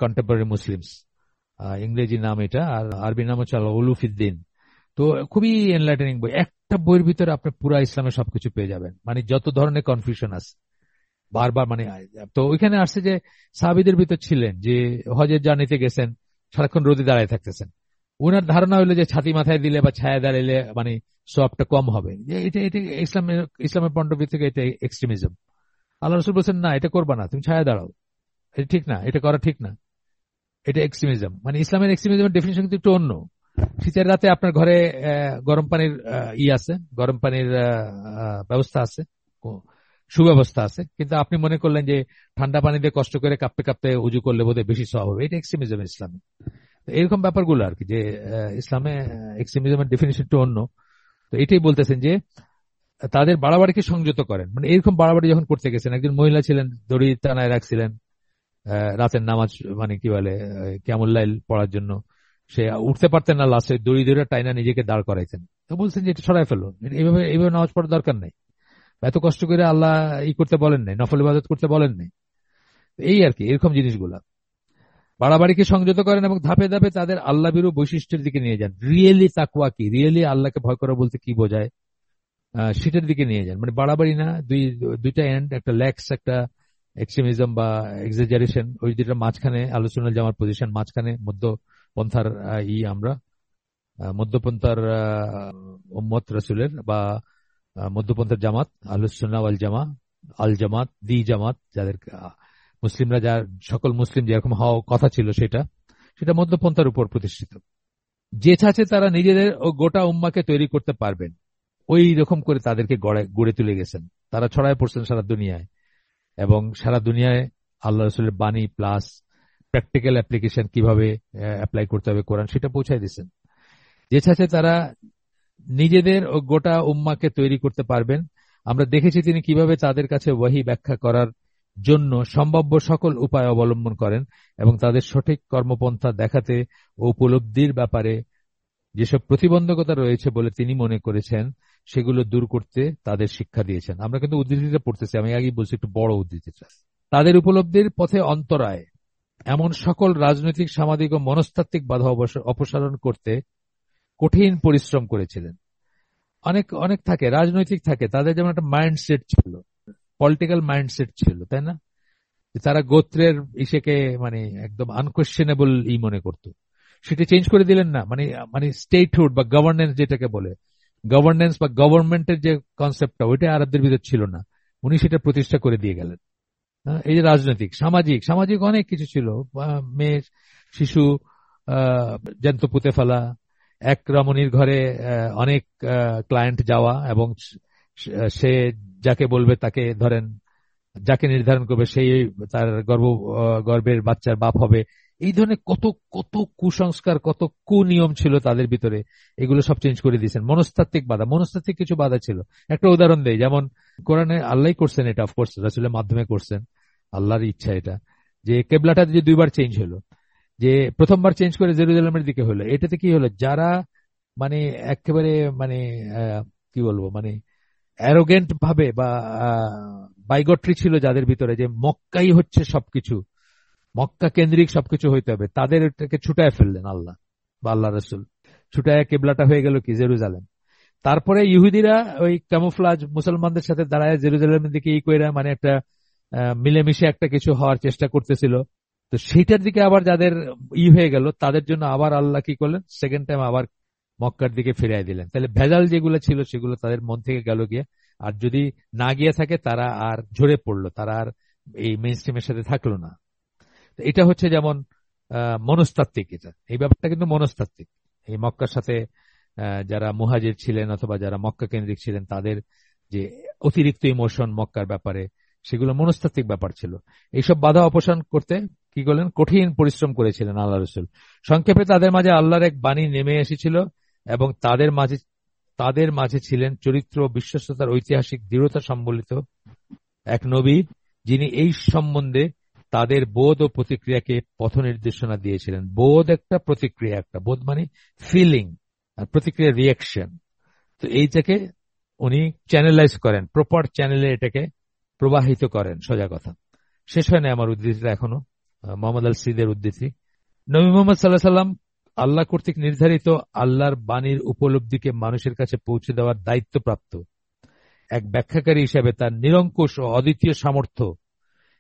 contemporary Muslims, ইংরেজি নাম এটা, আর আরবি নাম হচ্ছে আল উলুফিদ্দিন। তো খুবই এনলাইটেনিং বই, একটা বইয়ের ভিতরে আপনি পুরা ইসলামের সবকিছু পেয়ে যাবেন, মানে যত ধরনের কনফিউশন আছে বারবার, মানে। তো ওইখানে আসছে যে সাহাবীদের ভিতর ছিলেন যে হজের জার্নিতে গেছেন, সারাক্ষণ রোদে দাঁড়ায় থাকতেছেন। ওনার ধারণা হলো যে ছাতি মাথায় দিলে বা ছায়া দাঁড়াইলে মানে সবটা কম হবে, যে এটা এটা ইসলামের পয়েন্ট অফ ভিউ থেকে এটা এক্সট্রিমিজম। আল্লাহ রসুল বলছেন না, এটা করবা না, তুমি ছায়া দাঁড়াও, এটা ঠিক না, এটা করা ঠিক না, এটা এক্সট্রিমিজম। মানে ইসলামের এক্সট্রিমিজমের ডেফিনিশন কিন্তু একটু অন্য। শীতের রাতে আপনার ঘরে গরম পানির আছে, গরম পানির ব্যবস্থা আছে, সুব্যবস্থা আছে, কিন্তু আপনি মনে করলেন যে ঠান্ডা পানি দিয়ে কষ্ট করে কাঁপতে কাঁপতে উজু করলে বোধহয় বেশি সওয়াব হবে, এটা এক্সট্রিমিজম ইসলামে। তো এরকম ব্যাপারগুলো আর কি, যে ইসলামে এক্সট্রিমিজমের ডেফিনিশন একটু অন্য। তো এটাই বলতেছেন যে তাদের বাড়াবাড়িকে সংযত করেন, মানে এরকম বাড়াবাড়ি যখন করতে গেছেন, একজন মহিলা ছিলেন দড়ি টানায় রাখছিলেন রাতের নামাজ, মানে কি বলে কিয়ামুল লাইল পড়ার জন্য, সে উঠতে পারতেন না, লাস্টে দড়ি ধরে টাইনা নিজেকে দাঁড় করাইতেন। তো বলছেন যে এটা সরাই ফেলো, এইভাবে এইভাবে নামাজ পড়ার দরকার নেই, এত কষ্ট করে আল্লাহ করতে বলেন নাই, নফল ইবাদত করতে বলেন নাই। এই আর কি, এরকম জিনিসগুলা বাড়াবাড়িকে সংযত করেন এবং ধাপে ধাপে তাদের আল্লাহ বিরু বৈশিষ্ট্যের দিকে নিয়ে যান। রিয়েলি তাকওয়া কি, রিয়েলি আল্লাহকে ভয় করা বলতে কি বোঝায়, সেটার দিকে নিয়ে যান। মানে বাড়াবাড়ি না, দুইটা এন্ড, একটা ল্যাক্স, একটা এক্সট্রিমিজম বা এক্সাজারেশন, ওই দুইটার মাঝখানে আলোচনা, জামার পজিশন মাঝখানে, মধ্যপন্থার আমরা মধ্যপন্থার উম্মত রসুলের বা মধ্যপন্থার জামাত, আহলুস সুন্নাহ ওয়াল জামা, আল জামাত, দি জামাত, যাদের মুসলিমরা, যার সকল মুসলিম যেরকম হওয়া কথা ছিল, সেটা সেটা মধ্যপন্থার উপর প্রতিষ্ঠিত। যে চাচ্ছে তারা নিজেদের ও গোটা উম্মাকে তৈরি করতে পারবেন, ওই রকম করে তাদেরকে গড়ে তুলে গেছেন। তারা ছড়ায় পড়ছেন সারা দুনিয়ায়, এবং সারা দুনিয়ায় আল্লাহ রসুলের বাণী প্লাস প্র্যাকটিক্যাল অ্যাপ্লিকেশন কিভাবে অ্যাপ্লাই করতে হবে কোরআন, সেটা পৌঁছায় দিচ্ছেন। যে চাচ্ছে তারা নিজেদের ও গোটা উম্মাকে তৈরি করতে পারবেন। আমরা দেখেছি তিনি কিভাবে তাদের কাছে ওয়াহি ব্যাখ্যা করার জন্য সম্ভাব্য সকল উপায় অবলম্বন করেন, এবং তাদের সঠিক কর্মপন্থা দেখাতে ও উপলব্ধির ব্যাপারে যেসব প্রতিবন্ধকতা রয়েছে বলে তিনি মনে করেছেন সেগুলো দূর করতে তাদের শিক্ষা দিয়েছেন। আমরা কিন্তু উদ্ধৃতিটা পড়তেছি, আমি আগেই বলছি একটু বড় উদ্ধৃতিটা। তাদের উপলব্ধির পথে অন্তরায় এমন সকল রাজনৈতিক, সামাজিক ও মনস্তাত্ত্বিক বাধা অপসারণ করতে কঠিন পরিশ্রম করেছিলেন। অনেক অনেক থাকে, রাজনৈতিক থাকে, তাদের যেমন একটা মাইন্ডসেট ছিল, পলিটিক্যাল মাইন্ডসেট ছিল, তাই না? তারা গোত্রের ইসেকে মানে একদম আনকোয়েশ্চেনেবল মনে করত, সেটা চেঞ্জ করে দিলেন না। মানে মানে স্টেটহুড বা গভর্নেন্স যেটাকে বলে, গভর্নেন্স বা গভর্নমেন্টের যে কনসেপ্টটা, ওইটা আরবদের ভিতর ছিল না, উনি সেটা প্রতিষ্ঠা করে দিয়ে গেলেন। এই যে রাজনৈতিক, সামাজিক, সামাজিক অনেক কিছু ছিল, মেয়ে শিশু জ্যান্ত পুঁতে ফেলা, এক রমণীর ঘরে অনেক ক্লায়েন্ট যাওয়া, এবং সে যাকে বলবে তাকে, ধরেন যাকে নির্ধারণ করবে সেই তার গর্ভের বাচ্চার বাপ হবে। এই ধরনের কত কত কুসংস্কার, কত কুনিয়ম ছিল তাদের ভিতরে, এগুলো সব চেঞ্জ করে দিয়েছেন। মনস্তাত্ত্বিক বাধা, মনস্তাত্ত্বিক কিছু বাধা ছিল। একটা উদাহরণ দেয়, যেমন কোরআনে আল্লাহ করছেন এটা, অফকোর্স রাসূলের মাধ্যমে করছেন, আল্লাহর ইচ্ছা এটা, যে কেবলাটা যে দুইবার চেঞ্জ হলো, যে প্রথমবার চেঞ্জ করে জেরুজালেমের দিকে হলো, এটাতে কি হলো, যারা মানে একেবারে মানে কি বলবো, মানে অ্যারোগেন্ট ভাবে বা বাইগট্রি ছিল যাদের ভিতরে, যে মক্কাই হচ্ছে সবকিছু, মক্কা কেন্দ্রিক সবকিছু হইতে হবে, তাদের এটাকে ছুটায় ফেললেন আল্লাহ বা আল্লাহ রসুল। ছুটায় কেবলাটা হয়ে গেল কি, জেরুজালেম। তারপরে ইহুদিরা ওই ক্যামোফ্লাজ মুসলমানদের সাথে দাঁড়ায় জেরুজালেমের দিকে কইরা মানে একটা মিলেমিশে একটা কিছু হওয়ার চেষ্টা করতেছিল। তো সেইটার দিকে আবার যাদের হয়ে গেল তাদের জন্য আবার আল্লাহ কি করলেন, সেকেন্ড টাইম আবার মক্কার দিকে ফিরিয়ে দিলেন। তাহলে ভেজাল যেগুলো ছিল সেগুলো তাদের মন থেকে গেল গিয়ে। আর যদি না গিয়ে থাকে তারা আর ঝরে পড়লো, তারা আর এই মেইন স্ট্রিমের সাথে থাকলো না। এটা হচ্ছে যেমন মনস্তাত্ত্বিক, এই ব্যাপারটা কিন্তু মনস্তাত্ত্বিক। এই মক্কার সাথে যারা মুহাজির ছিলেন অথবা যারা মক্কা কেন্দ্রিক ছিলেন তাদের যে অতিরিক্ত ইমোশন মক্কার ব্যাপারে, সেগুলো মনস্তাত্ত্বিক ব্যাপার ছিল। এইসব বাধা অপসারণ করতে কি করলেন, কঠিন পরিশ্রম করেছিলেন আল্লাহ রসুল। সংক্ষেপে তাদের মাঝে আল্লাহর এক বাণী নেমে এসেছিল এবং তাদের মাঝে ছিলেন চরিত্র ও বিশ্বস্ততার ঐতিহাসিক দৃঢ়তা সম্বলিত এক নবী, যিনি এই সম্বন্ধে তাদের বোধ ও প্রতিক্রিয়াকে পথ নির্দেশনা দিয়েছিলেন। বোধ একটা, প্রতিক্রিয়া একটা। বোধ মানে ফিলিং, আর প্রতিক্রিয়া রিয়াকশন। তো এইটাকে উনি চ্যানেলাইজ করেন, প্রপার চ্যানেলে এটাকে প্রবাহিত করেন। সোজা কথা, শেষ হয় না আমার উদ্ধৃতিটা এখনো, মোহাম্মদ আল সিদের উদ্ধৃতি। নবী মোহাম্মদ সাল্লাহ সাল্লাম আল্লাহ কর্তৃক নির্ধারিত আল্লাহর বাণীর উপলব্ধিকে মানুষের কাছে পৌঁছে দেওয়ার দায়িত্বপ্রাপ্ত এক ব্যাখ্যাকারী হিসেবে তার নিরঙ্কুশ ও অদ্বিতীয় সামর্থ্য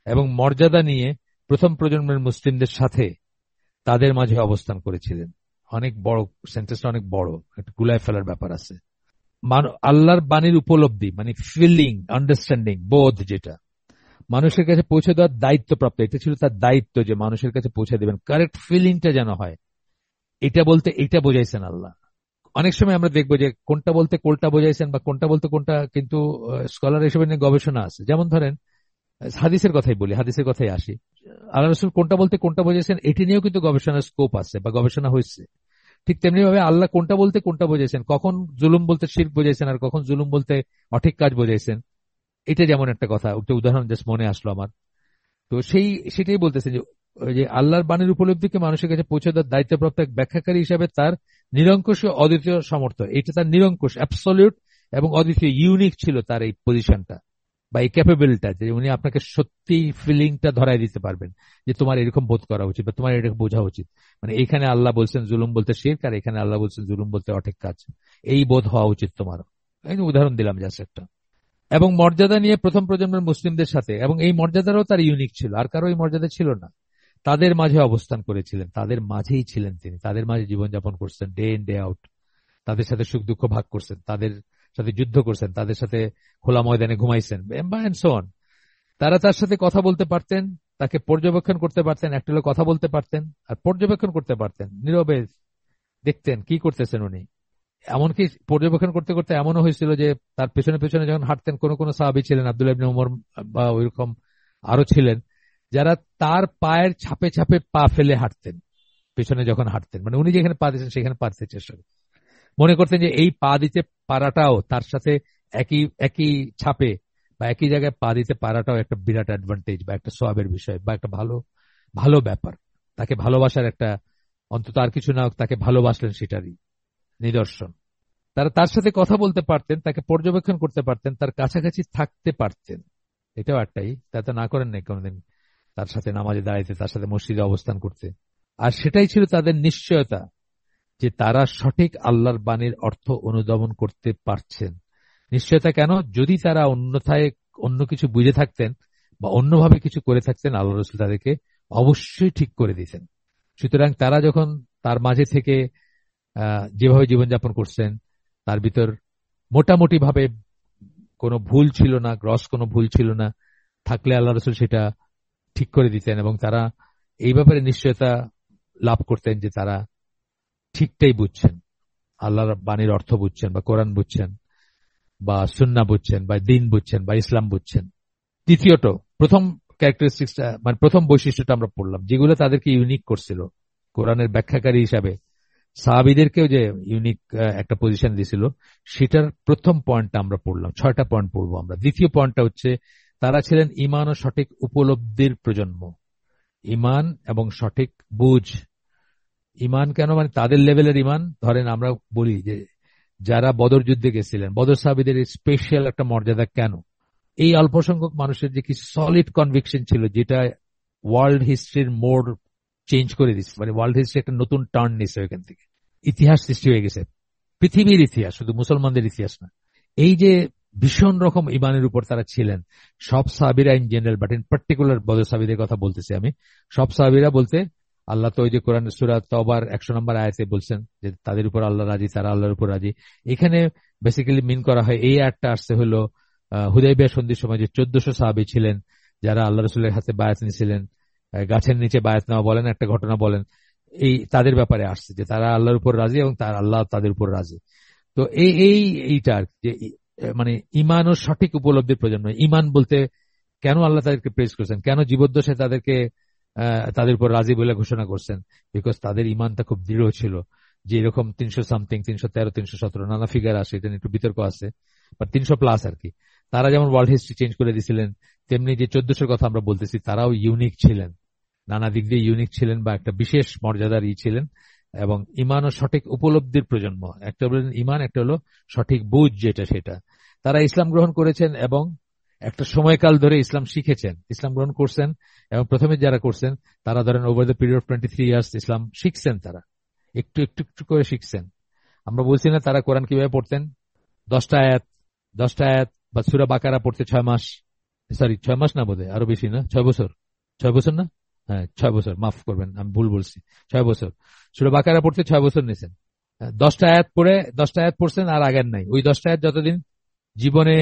এবং মর্যাদা নিয়ে প্রথম প্রজন্মের মুসলিমদের সাথে তাদের মাঝে অবস্থান করেছিলেন। অনেক বড় সেন্টেন্সটা, অনেক বড়, একটা গুলায় ফেলার ব্যাপার আছে। আল্লাহর বাণীর উপলব্ধি মানে ফিলিং, আন্ডারস্ট্যান্ডিং, বোধ, যেটা মানুষের কাছে পৌঁছে দেওয়ার দায়িত্বপ্রাপ্ত। এটা ছিল তার দায়িত্ব যে মানুষের কাছে পৌঁছে দেবেন, কারেক্ট ফিলিংটা যেন হয়। এটা বলতে এইটা বোঝাইছেন আল্লাহ। অনেক সময় আমরা দেখবো যে কোনটা বলতে কোনটা বোঝাইছেন বা কোনটা বলতে কোনটা, কিন্তু স্কলার এসব নিয়ে গবেষণা আছে। যেমন ধরেন হাদিসের কথাই বলি, হাদিসের কথাই আসি। আল্লাহ রসুল কোনটা বলতে কোনটা বোঝাইছেন এটি নিয়েও কিন্তু গবেষণার স্কোপ আছে বা গবেষণা হয়েছে। ঠিক তেমনি ভাবে আল্লাহ কোনটা বলতে কোনটা বোঝাইছেন, কখন জুলুম বলতে শিরক বোঝাইছেন আর কখন জুলুম বলতে অঠিক কাজ বোঝাইছেন, এটা যেমন একটা কথা, একটা উদাহরণ জাস্ট মনে আসলো আমার। তো সেটাই বলতেছেন যে ওই যে আল্লাহর বাণীর উপলব্ধিকে মানুষের কাছে পৌঁছে দেওয়ার দায়িত্বপ্রাপ্ত এক ব্যাখ্যাকারী হিসাবে তার নিরঙ্কুশ ও অদ্বিতীয় সামর্থ্য। এটা তার নিরঙ্কুশ, অ্যাবসলিউট এবং অদ্বিতীয়, ইউনিক ছিল তার এই পজিশনটা বা এই ক্যাপাবিলিটিটা, যে উনি আপনাকে সত্যি ফিলিংটা ধরাই দিতে পারবেন যে তোমার এরকম বোধ করা উচিত বা তোমার এরকম বোঝা উচিত। মানে এখানে আল্লাহ বলছেন জুলুম বলতে শিরক, আর এখানে আল্লাহ বলছেন জুলুম বলতে অঠিক কাজ, এই বোধ হওয়া উচিত তোমার। উদাহরণ দিলাম জাস্ট একটা। এবং মর্যাদা নিয়ে প্রথম প্রজন্মের মুসলিমদের সাথে, এবং এই মর্যাদারও তার ইউনিক ছিল, আর কারো এই মর্যাদা ছিল না। তাদের মাঝে অবস্থান করেছিলেন, তাদের মাঝেই ছিলেন তিনি, তাদের মাঝে জীবনযাপন করছেন ডে ইন ডে আউট। তাদের সাথে সুখ দুঃখ ভাগ করছেন, তাদের সাথে যুদ্ধ করছেন, তাদের সাথে খোলা ময়দানে ঘুমাইছেন, এন্ড সো অন। তারা তার সাথে কথা বলতে পারতেন, তাকে পর্যবেক্ষণ করতে পারতেন, একটা হলো কথা বলতে পারতেন আর পর্যবেক্ষণ করতে পারতেন, নীরবে দেখতেন কি করতেছেন উনি। এমনকি পর্যবেক্ষণ করতে করতে এমনও হয়েছিল যে তার পেছনে পেছনে যখন হাঁটতেন, কোন কোন সাহাবী ছিলেন, আব্দুল্লাহ ইবনে উমর বা ওইরকম আরো ছিলেন, যারা তার পায়ের ছাপে ছাপে পা ফেলে হাঁটতেন পেছনে যখন হাঁটতেন। মানে উনি যেখানে পা দিতেন সেখানে পা দিতে চেষ্টা করতেন, মনে করতেন যে এই পা দিতে পারাটাও তার সাথে একই একই ছাপে বা একই জায়গায় পা দিতে পারাটাও একটা বিরাট অ্যাডভান্টেজ বা একটা সওয়াবের বিষয় বা একটা ভালো ভালো ব্যাপার। তাকে ভালোবাসার একটা, অন্তত আর কিছু না হোক তাকে ভালোবাসলেন সেটারই নিদর্শন। তারা তার সাথে কথা বলতে পারতেন, তাকে পর্যবেক্ষণ করতে পারতেন, তার কাছাকাছি থাকতে পারতেন। এটাও একটাই, তা তো না করেন নাই কোনোদিন তার সাথে নামাজে দাঁড়াইতে, তার সাথে মসজিদে অবস্থান করতে। আর সেটাই ছিল তাদের নিশ্চয়তা যে তারা সঠিক আল্লাহর বাণীর অর্থ অনুধাবন করতে পারছেন। নিশ্চয়তা কেন? যদি তারা অন্যথায় অন্য কিছু বুঝে থাকতেন বা অন্যভাবে কিছু করে থাকতেন, আল্লাহ রসুল তাদেরকে অবশ্যই ঠিক করে দিতেন। সুতরাং তারা যখন তার মাঝে থেকে যেভাবে জীবনযাপন করছেন তার ভিতর মোটামুটি ভাবে কোনো ভুল ছিল না, গ্রস কোনো ভুল ছিল না, থাকলে আল্লাহ রসুল সেটা ঠিক করে দিতেন এবং তারা এই ব্যাপারে নিশ্চয়তা লাভ করতেন যে তারা ঠিকটাই বুঝছেন, আল্লাহর বাণীর অর্থ বুঝছেন বা কোরআন বুঝছেন বা সুন্নাহ বুঝছেন বা দ্বীন বুঝছেন বা ইসলাম বুঝছেন। দ্বিতীয়ত, প্রথম ক্যারেক্টারিস্টিক্সটা মানে প্রথম বৈশিষ্ট্যটা আমরা পড়লাম যেগুলো তাদেরকে ইউনিক করছিল কোরআনের ব্যাখ্যাকারী হিসাবে, সাহাবীদেরকেও যে ইউনিক একটা পজিশন দিয়েছিল, সেটার প্রথম পয়েন্টটা আমরা পড়লাম। 6টা পয়েন্ট পড়বো আমরা। দ্বিতীয় পয়েন্টটা হচ্ছে তারা ছিলেন ঈমান ও সঠিক উপলব্ধির প্রজন্ম। ঈমান এবং সঠিক বুঝ। ঈমান কেন? মানে তাদের লেভেলের ঈমান। ধরেন আমরা বলি যে যারা বদর যুদ্ধে গেছিলেন, বদর সাহাবীদের স্পেশাল একটা মর্যাদা কেন? এই অল্প সংখ্যক মানুষের যে কি সলিড কনভিকশন ছিল, যেটা ওয়ার্ল্ড হিস্ট্রির মোড় চেঞ্জ করে দিচ্ছে, মানে ওয়ার্ল্ড হিস্ট্রি একটা নতুন টার্ন নিচ্ছে, ওইখান থেকে ইতিহাস সৃষ্টি হয়ে গেছে। পৃথিবীর ইতিহাস, শুধু মুসলমানদের ইতিহাস না। এই যে ভীষণ রকম ইমানের উপর তারা ছিলেন, সব সাহাবীরা in general, but in particular Badr সাহাবীদের কথা বলতেছি আমি। সব সাহাবীরা বলতে আল্লাহ তো ওই যে কোরআন সূরা তওবার 100 নম্বর আয়াতে বলছেন যে তাদের উপর আল্লাহ রাজি, তারা আল্লাহর উপর রাজি। এখানে বেসিক্যালি মিন করা হয়, এই আয়াতটা আসছে হলো হুদাইবিয়া সন্ধির সময় যে 1400 সাহাবী ছিলেন যারা আল্লাহ রাসূলের হাতে বায়াত নিয়েছিলেন, গাছের নিচে বায়াত নেওয়া বলেন, একটা ঘটনা বলেন, এই তাদের ব্যাপারে আসছে যে তারা আল্লাহর উপর রাজি এবং তার আল্লাহ তাদের উপর রাজি। তো এইটা আর কি, যে মানে ইমান ও সঠিক উপলব্ধির প্রয়োজন। ইমান বলতে কেন আল্লাহ তাদেরকে প্রেজ করছেন, কেন জীবদ্দশায় তাদেরকে তাদের উপর রাজি বলে ঘোষণা করছেন, বিকজ তাদের ইমানটা খুব দৃঢ় ছিল। যে এরকম 300 সামথিং, 313, 317 নানা ফিগার আসে, এটা নিয়ে একটু বিতর্ক আছে, বা 300 প্লাস আর কি। তারা যেমন ওয়ার্ল্ড হিস্ট্রি চেঞ্জ করে দিয়েছিলেন, তেমনি যে 1400 কথা আমরা বলতেছি তারাও ইউনিক ছিলেন, নানা দিক দিয়ে ইউনিক ছিলেন, বা একটা বিশেষ মর্যাদার ছিলেন। এবং ইমান ও সঠিক উপলব্ধির প্রজন্ম, একটা হলো ইমান, একটা হলো সঠিক বুঝ, যেটা সেটা। তারা ইসলাম গ্রহণ করেছেন এবং একটা সময়কাল ধরে ইসলাম শিখেছেন, ইসলাম গ্রহণ করছেন। এবং প্রথমে যারা করছেন তারা ধরেন over the period of 23 years ইসলাম শিখছেন, তারা একটু একটু একটু করে শিখছেন। আমরা বলছি না তারা কোরআন কিভাবে পড়তেন, 10টা আয়াত, 10টা আয়াত বা সূরা বাকারা পড়তে 6 মাস, সরি 6 মাস না, বোধহয় আরো বেশি, না 6 বছর, 6 বছর না, হ্যাঁ 6 বছর, মাফ করবেন আমি ভুল বলছি, 6 বছর। সূরা বাকারা পড়তে 6 বছর নিয়েছেন। 10টা আয়াত পড়ে, 10টা আয়াত পড়ছেন আর আগের নাই, ওই 10টা আয়াত যতদিন জীবনে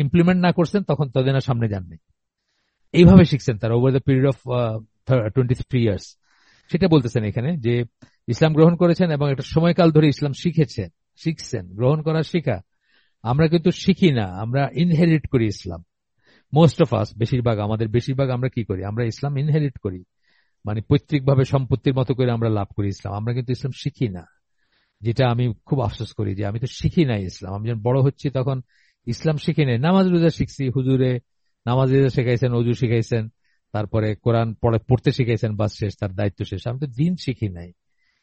ইমপ্লিমেন্ট না করছেন তখন ততদিন আর সামনে যাননি। এইভাবে শিখছেন তারা over the period of 23 years. সেটা বলতেছেন এখানে যে ইসলাম গ্রহণ করেছেন এবং একটা সময়কাল ধরে ইসলাম শিখছেন। গ্রহণ করা শিখা, আমরা কিন্তু শিখি না, আমরা ইনহেরিট করি ইসলাম। মোস্ট অফ আস, বেশিরভাগ আমরা কি করি, আমরা ইসলাম ইনহেরিট করি, মানে পৈতৃক ভাবে সম্পত্তির মতো করে আমরা লাভ করি ইসলাম। আমরা কিন্তু ইসলাম শিখি না, যেটা আমি খুব আফসোস করি যে আমি তো শিখি নাই ইসলাম। আমি যখন বড় হচ্ছি তখন ইসলাম শিখি নাই, নামাজ রোজা শিখছি, হুজুরে নামাজ রোজা শিখাইছেন, অজু শিখাইছেন, তারপরে কোরআন পড়তে শিখাইছেন, বাস শেষ, তার দায়িত্ব শেষ। আমি তো দিন শিখি নাই,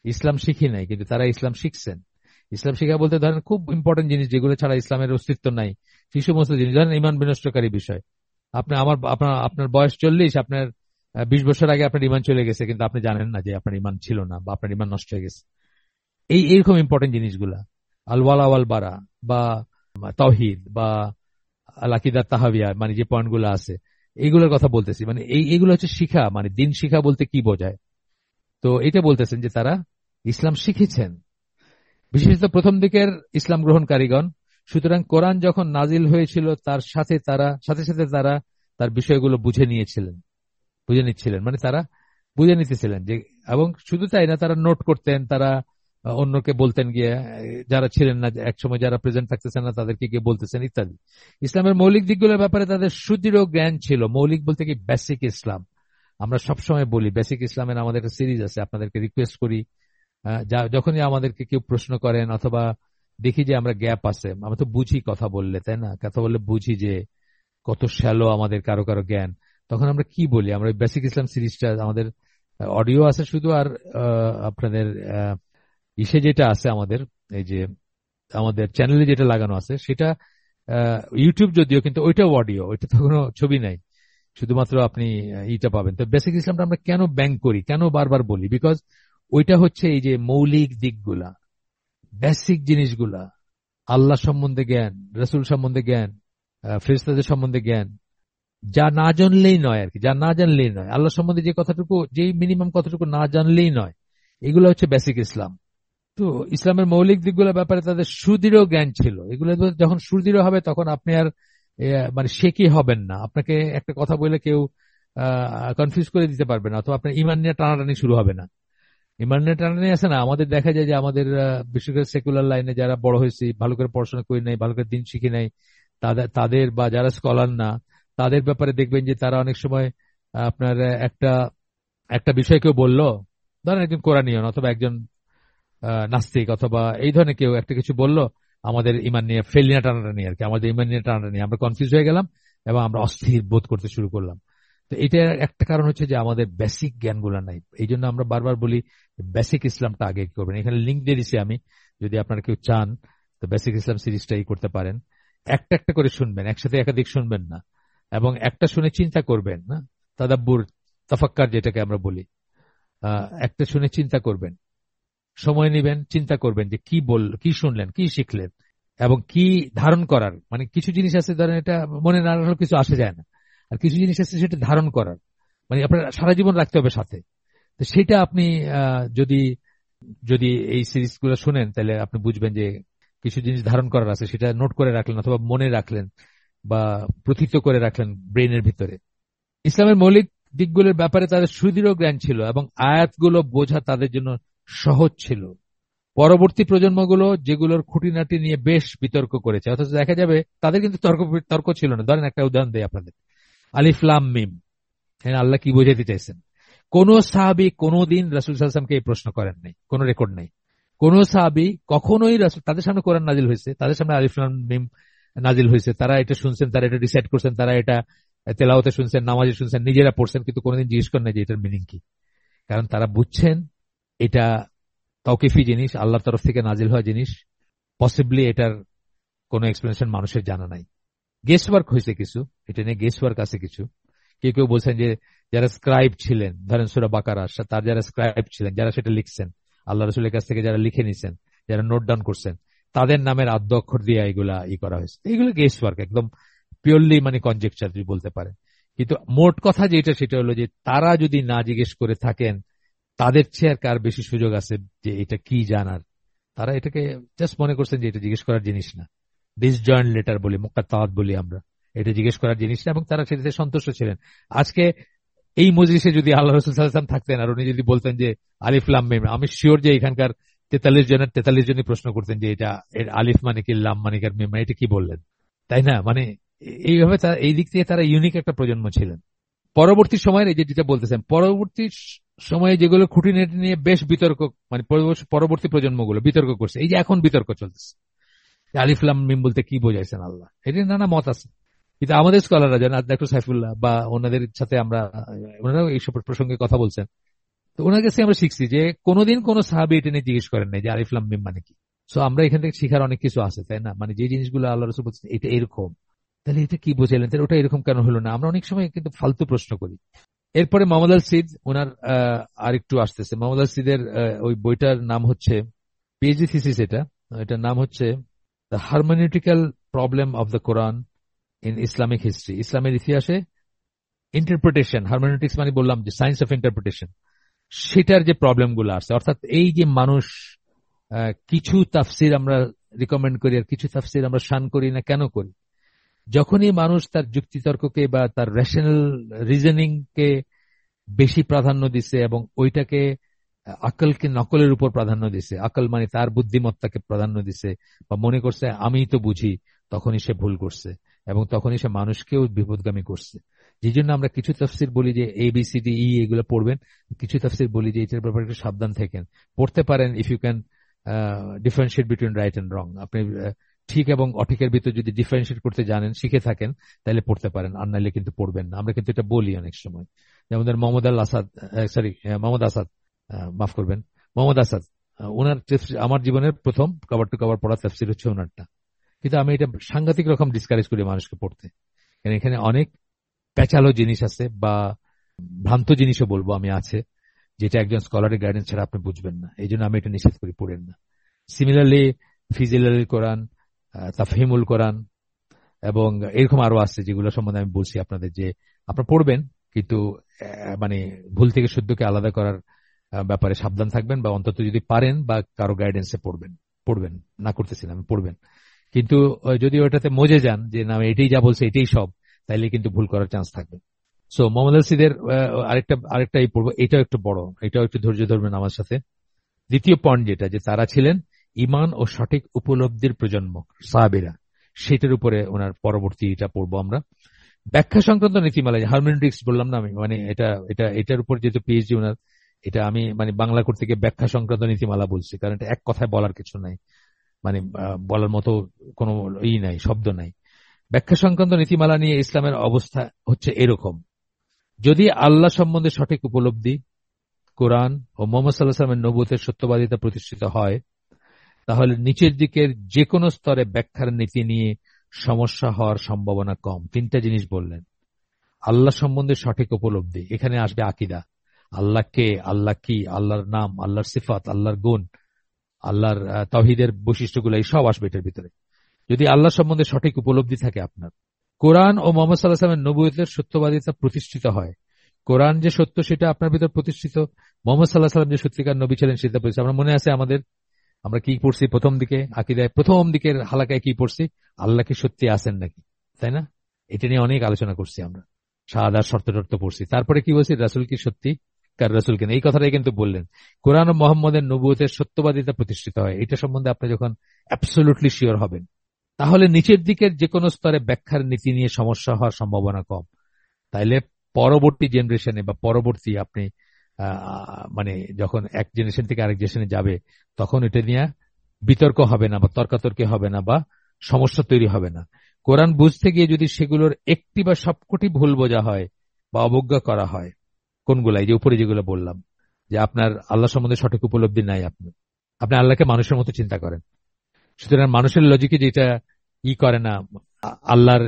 ইসলাম শিখি নাই, কিন্তু তারা ইসলাম শিখছেন। ইসলাম শিখা বলতে ধরেন খুব ইম্পর্টেন্ট জিনিস যেগুলো ছাড়া ইসলামের অস্তিত্ব নাই, সেই সমস্ত জিনিস, ধরেন ইমান বিনষ্টকারী বিষয়। আপনার বয়স 40, আপনার 20 বছর আগে আপনার ইমান চলে গেছে, কিন্তু আপনি জানেন না যে আপনার ইমান ছিল না বা আপনার ইমান নষ্ট হয়ে গেছে। এইরকম ইম্পর্টেন্ট জিনিসগুলা, আল ওয়ালা ওয়াল বারা বা তাওহীদ বা আল আকিদা তাহাবিয়া, মানে যে পয়েন্ট গুলো আছে এইগুলোর কথা বলতেছি। মানে এইগুলো হচ্ছে শিখা, মানে দিন শিখা বলতে কি বোঝায়। তো এটা বলতেছেন যে তারা ইসলাম শিখেছেন, বিশেষত প্রথম দিকের ইসলাম গ্রহণকারীগণ। সুতরাং কোরআন যখন নাজিল হয়েছিল তার সাথে সাথে তারা তার বিষয়গুলো বুঝে নিচ্ছিলেন, মানে তারা বুঝে নিতেছিলেন যে। এবং শুধু তাই না, তারা নোট করতেন, তারা অন্যকে বলতেন গিয়ে, যারা ছিলেন না একসময়, যারা প্রেজেন্ট থাকতেছেন না তাদেরকে গিয়ে বলতেছেন ইত্যাদি। ইসলামের মৌলিক দিকগুলোর ব্যাপারে তাদের সুদৃঢ় জ্ঞান ছিল। মৌলিক বলতে কি, বেসিক ইসলাম। আমরা সবসময় বলি বেসিক ইসলামের আমাদের একটা সিরিজ আছে, আপনাদেরকে রিকোয়েস্ট করি, যখনই আমাদেরকে কেউ প্রশ্ন করেন অথবা দেখি যে আমরা গ্যাপ আছে, আমরা তো বুঝি কথা বললে, তাই না, কথা বললে বুঝি যে কত শ্যালো আমাদের কারো কারো জ্ঞান, তখন আমরা কি বলি, আমরা বেসিক ইসলাম সিরিজটা, আমাদের অডিও আছে শুধু, আর আপনাদের ইসে যেটা আছে আমাদের, এই যে আমাদের চ্যানেলে যেটা লাগানো আছে সেটা ইউটিউব যদিও, কিন্তু ওইটাও অডিও, ওইটা তো কোনো ছবি নাই, শুধুমাত্র আপনি ইটা পাবেন। তো বেসিক ইসলামটা আমরা কেন ব্যাংক করি, কেন বারবার বলি, বিকজ ওইটা হচ্ছে এই যে মৌলিক দিকগুলা, বেসিক জিনিসগুলা, আল্লাহ সম্বন্ধে জ্ঞান, রসুল সম্বন্ধে জ্ঞান, ফেরেশতাদের সম্বন্ধে জ্ঞান, যা না জানলেই নয় আর কি, যা না জানলেই নয়, আল্লাহ সম্বন্ধে যে কথাটুকু, যেই মিনিমাম কথাটুকু না জানলেই নয়, এগুলো হচ্ছে বেসিক ইসলাম। তো ইসলামের মৌলিক দিকগুলোর ব্যাপারে তাদের সুদৃঢ় জ্ঞান ছিল। এগুলো যখন সুদৃঢ় হবে তখন আপনি আর মানে শেকি হবেন না, আপনাকে একটা কথা বলে কেউ কনফিউজ করে দিতে পারবে না, অথবা আপনার ইমান নিয়ে টানাটানি শুরু হবে না। ইমান নিয়ে টানাটানি আছে না, আমাদের দেখা যায় যে আমাদের বিশেষ করে সেকুলার লাইনে যারা বড় হয়েছে, ভালো করে পড়াশোনা করি নাই, ভালো করে দিন শিখি নাই, তাদের বা যারা স্কলার না, তাদের ব্যাপারে দেখবেন যে তারা অনেক সময় আপনার একটা একটা বিষয় কেউ বললো, ধরেন একজন কোরআনিয়ন অথবা একজন নাস্তিক অথবা এই ধরনের কেউ একটা কিছু বললো, আমাদের ইমান নিয়ে ফেল নিয়ে টানাটানি আর কি, আমাদের ইমান নিয়ে টানাটানি, আমরা কনফিউজ হয়ে গেলাম এবং আমরা অস্থির বোধ করতে শুরু করলাম। তো এটা একটা কারণ হচ্ছে যে আমাদের বেসিক জ্ঞানগুলো নাই। এই জন্য আমরা বারবার বলি বেসিক ইসলামটা আগে করবেন। এখানে লিঙ্ক দিয়ে দিচ্ছি আমি, যদি আপনারা কেউ চান তো বেসিক ইসলাম সিরিজটাই করতে পারেন। একটা একটা করে শুনবেন, একসাথে একাধিক শুনবেন না, এবং একটা শুনে চিন্তা করবেন না, তাদাব্বুর তাফাক্কার যেটাকে আমরা বলি, একটা শুনে চিন্তা করবেন, সময় নেবেন, চিন্তা করবেন যে কি শুনলেন, কি শিখলেন এবং কি ধারণ করার। মানে কিছু জিনিস আছে ধরেন এটা মনে না রাখলে কিছু আসে যায় না, আর কিছু জিনিস আছে সেটা ধারণ করার, মানে আপনার সারা জীবন রাখতে হবে সাথে। তো সেটা আপনি যদি যদি এই সিরিজ গুলো শুনেন তাহলে আপনি বুঝবেন যে কিছু জিনিস ধারণ করার আছে, সেটা নোট করে রাখলেন অথবা মনে রাখলেন বা প্রথিত করে রাখলেন ব্রেনের ভিতরে। ইসলামের মৌলিক দিকগুলোর ব্যাপারে তাদের সুদৃঢ় জ্ঞান ছিল এবং আয়াতগুলো বোঝা তাদের জন্য সহজ ছিল। পরবর্তী প্রজন্মগুলো যেগুলোর খুঁটিনাটি নিয়ে বেশ বিতর্ক করেছে, অথচ দেখা যাবে তাদের কিন্তু তর্ক ছিল না। ধরেন একটা উদাহরণ দেয় আপনাদের, আলিফ লাম মিম, হ্যাঁ আল্লাহ কি বোঝাতে চাইছেন? কোন সাহাবী কোনদিন রাসূল সাল্লাল্লাহু আলাইহি ওয়াসাল্লামকে এই প্রশ্ন করেন নাই, কোন রেকর্ড নাই। কোন সাহাবী কখনোই রাসূল, তাদের সামনে কোরআন নাজিল হয়েছে, তাদের সামনে আলিফ লাম মিম নাজিল হয়েছে, তারা এটা শুনছেন, তারা এটা ডিসাইড করছেন, তারা এটা তেলাওয়াতে শুনছেন, নামাজে শুনছেন, নিজেরা পড়ছেন, কিন্তু কোনোদিন জিজ্ঞেস করেন না যে এটার মিনিং কি। কারণ তারা বুঝছেন এটা তাওকিফি জিনিস, আল্লাহর তরফ থেকে নাজিল হওয়া জিনিস, পসিবলি এটার কোনো এক্সপ্লেনেশন মানুষের জানা নাই। গেস ওয়ার্ক হয়েছে কিছু, এটা নিয়ে গেস ওয়ার্ক আছে কিছু। কেউ কেউ বলছেন যে যারা স্ক্রাইব ছিলেন, ধরেন সূরা বাকারা, তার যারা স্ক্রাইব ছিলেন, যারা সেটা লিখছেন, আল্লাহ রসুলের কাছ থেকে যারা লিখে নিছেন, যারা নোট ডাউন করছেন, তাদের নামের আদ্য অক্ষর দিয়ে এগুলা করা হয়েছে। এগুলো গেস ওয়ার্ক, একদম পিওরলি মানে কনজেকচার যদি বলতে পারেন। কিন্তু মোট কথা যেটা সেটা হলো যে তারা যদি না জিজ্ঞেস করে থাকেন, তাদের চেয়ে আর কার বেশি সুযোগ আছে যে এটা কি জানার। তারা এটাকে জাস্ট মনে করছেন যে এটা জিজ্ঞেস করার জিনিস না, ডিসজয়েন্ট লেটার বলি, মুকাত্তাআত বলি আমরা, এটা জিজ্ঞেস করার জিনিস না, এবং তারা সেটাতে সন্তুষ্ট ছিলেন। আজকে এই মজলিসে যদি আল্লাহ রসুল সাল্লাল্লাহু আলাইহি ওয়াসাল্লাম থাকতেন আর উনি যদি বলতেন যে আলিফ লাম মিম, আমি শিওর যে এখানকার 43 জনের 43 জনই প্রশ্ন করতেন যে এটা এর আলিফ মানে কি, লাম মানে কি, আর মিম মানে এটা কি বললেন, তাই না? মানে এইভাবে এই দিক থেকে তারা ইউনিক একটা প্রজন্ম ছিলেন। পরবর্তী সময়ের এই যে যেটা বলতেছেন, পরবর্তী সময়ে যেগুলো খুঁটিনাটি নিয়ে বেশ বিতর্ক, মানে পরবর্তী প্রজন্মগুলো বিতর্ক করছে, এই যে এখন বিতর্ক চলতেছে আলিফ লাম মিম বলতে কি বোঝাইছেন আল্লাহ, এটি নানা মত আছে। কিন্তু আমাদের স্কলাররা যেন ডক্টর সাইফুল্লাহ বা ওনাদের সাথে আমরা, ওনারাও এইসব প্রসঙ্গে কথা বলছেন, তো ওনার কাছে আমরা শিখছি যে কোনোদিন কোন সাহাবী এটা নিয়ে জিজ্ঞেস করেন নাই যে আলিফ লাম মিম মানে কি। সো আমরা এখান থেকে শিখার অনেক কিছু আছে, তাই না? মানে যে জিনিসগুলো আল্লাহ রাসূল বলছেন এটা এরকম, তাহলে এটা কি বোঝাইলেন, তাহলে ওটা এরকম কেন হলো না? আমরা অনেক সময় কিন্তু ফালতু প্রশ্ন করি। এরপরে মোহাম্মদ আল সিদ, ওনার আরেকটু আসতেছে। মোহাম্মদ আল সিদের ওই বইটার নাম হচ্ছে পিএইচডি থিসিস, এটার নাম হচ্ছে the hermeneutical problem of the Quran in Islamic history, ইসলামের ইতিহাসে ইন্টারপ্রিটেশন। হারমেনিউটিক্স মানে বললাম যে সায়েন্স অফ ইন্টারপ্রিটেশন, সেটার যে প্রবলেম গুলো আছে, অর্থাৎ এই যে মানুষ কিছু তাফসির আমরা রিকমেন্ড করি আর কিছু তাফসির আমরা শান করি না, কেন করি? যখনই মানুষ তার যুক্তিতর্ককে বা তার রেশনাল রিজনিং কে বেশি প্রাধান্য দিছে এবং ওইটাকে আকলকে নকলের উপর প্রাধান্য দিছে, আকল মানে তার বুদ্ধিমত্তাকে প্রাধান্য দিছে, বা মনে করছে আমি তো বুঝি, তখনই সে ভুল করছে এবং তখনই সে মানুষকেও বিপদগামী করছে। যে জন্য আমরা কিছু তাফসির বলি যে ABCD E এগুলো পড়বেন, কিছু তাফসির বলি যে এটার ব্যাপারে একটু সাবধান থাকেন, পড়তে পারেন if you can differentiate between right and wrong. আপনি ঠিক এবং অঠিকের ভিতর যদি ডিফারেন্সিয়েট করতে জানেন, শিখে থাকেন, তাহলে পড়তে পারেন, আর নাইলে কিন্তু পড়বেন না। আমরা কিন্তু এটা বলি অনেক সময়। যেমন মোহাম্মদ আল আসাদ, মোহাম্মদ আসাদ, মাফ করবেন, মোহাম্মদ আসাদ, ওনার আমার জীবনের প্রথম কভার টু কভার পড়া তাফসির হচ্ছে ওনারটা। কিন্তু আমি এটা সাংঘাতিক রকম ডিসকারেজ করি মানুষকে পড়তে, কারণ এখানে অনেক প্যাচালো জিনিস আছে বা ভ্রান্ত জিনিসও বলবো আমি আছে, যেটা একজন স্কলারের গাইডেন্স ছাড়া আপনি বুঝবেন না। এই জন্য আমি এটা নিষেধ করি, পড়েন না। সিমিলারলি ফিজিলাল কোরআন, তাফহিমুল কোরআন এবং এরকম আরো আছে যেগুলো সম্বন্ধে আমি বলছি আপনাদের, যে আপনারা পড়বেন কিন্তু মানে ভুল থেকে শুদ্ধকে আলাদা করার ব্যাপারে সাবধান থাকবেন, বা অন্তত যদি পারেন বা কারো গাইডেন্সে পড়বেন, না করতেছিলাম, পড়বেন। কিন্তু যদি ওটাতে মজে যান যে না এটাই যা বলছে এটাই সব, তাইলে কিন্তু ভুল করার চান্স থাকবে। সো মোহাম্মদ আল সিদের আরেকটা পড়বো, এটাও একটু বড়, এটাও একটু ধৈর্য ধরবেন আমার সাথে। দ্বিতীয় পয়েন্ট যেটা, যে তারা ছিলেন ইমান ও সঠিক উপলব্ধির প্রজন্ম, সাহাবীরা, সেটার উপরে ওনার পরবর্তী এটা পড়বো আমরা। ব্যাখ্যা সংক্রান্ত নীতিমালা, হারমেনেটিক্স বললাম না আমি, মানে এটার উপর যেহেতু পিএইচডি ওনার, এটা আমি মানে বাংলা করতে গিয়ে ব্যাখ্যা সংক্রান্ত নীতিমালা বলছি, কারণ এটা এক কথায় বলার কিছু নাই, মানে বলার মতো কোনো নাই, শব্দ নাই। ব্যাখ্যা সংক্রান্ত নীতিমালা নিয়ে ইসলামের অবস্থা হচ্ছে এরকম: যদি আল্লাহ সম্বন্ধে সঠিক উপলব্ধি, কোরআন ও মুহাম্মদ সাল্লাল্লাহু আলাইহি ওয়াসাল্লামের নবুয়তের সত্যবাদিতা প্রতিষ্ঠিত হয়, তাহলে নিচের দিকের যে কোনো স্তরে ব্যাখ্যার নীতি নিয়ে সমস্যা হওয়ার সম্ভাবনা কম। তিনটা জিনিস বললেন। আল্লাহ সম্বন্ধে সঠিক উপলব্ধি, এখানে আসবে আকীদা, আল্লাহ কে, আল্লাহ কি, আল্লাহর নাম, আল্লাহর সিফাত, আল্লাহর গুণ, আল্লাহর তাওহীদের বৈশিষ্ট্যগুলো এই সব আসবে এটার ভিতরে। যদি আল্লাহ সম্বন্ধে সঠিক উপলব্ধি থাকে আপনার, কোরআন ও মোহাম্মদ সাল্লাল্লাহু আলাইহি ওয়াসাল্লামের নবুয়তের সত্যবাদিতা প্রতিষ্ঠিত হয়। কোরআন যে সত্য সেটা আপনার ভিতর প্রতিষ্ঠিত, মোহাম্মদ সাল্লাল্লাহু আলাইহি ওয়াসাল্লাম যে সত্যিকার নবী ছিলেন সেটা প্রতিষ্ঠিত। আমরা মনে আছে আমরা কি পড়ছি প্রথম দিকে আকীদায়, প্রথম দিকের হালাকায় কি পড়ছি? আল্লাহ কি সত্যি আছেন নাকি, তাই না? এটা নিয়ে অনেক আলোচনা করছি আমরা, শাহাদাত শর্ত টর্ত পড়ছি। তারপরে কি বলছি? রাসূল কি সত্যি কার রাসূল কেন, এই কথাটাই কিন্তু বললেন। কোরআন ও মোহাম্মদের নবুয়তের সত্যবাদিতা প্রতিষ্ঠিত হয়, এটা সম্বন্ধে আপনি যখন অ্যাবসলিউটলি শিওর হবেন, তাহলে নিচের দিকের যে কোনো স্তরে ব্যাখ্যার নীতি নিয়ে সমস্যা হওয়ার সম্ভাবনা কম। তাইলে পরবর্তী জেনারেশনে বা পরবর্তী আপনি মানে যখন এক জেনারেশন থেকে আরেক জেনারেশনে যাবে, তখন এটা নিয়ে বিতর্ক হবে না বা তর্কাতর্কি হবে না বা সমস্যা তৈরি হবে না। কোরআন বুঝতে গিয়ে যদি সেগুলোর একটি বা সবকটি ভুল বোঝা হয় বা অবজ্ঞা করা হয়, কোনগুলাই যে উপরে যেগুলো বললাম, যে আপনার আল্লাহ সম্বন্ধে সঠিক উপলব্ধি নাই, আপনি আল্লাহকে মানুষের মতো চিন্তা করেন, সুতরাং মানুষের লজিকে যেটা করে না, আল্লাহর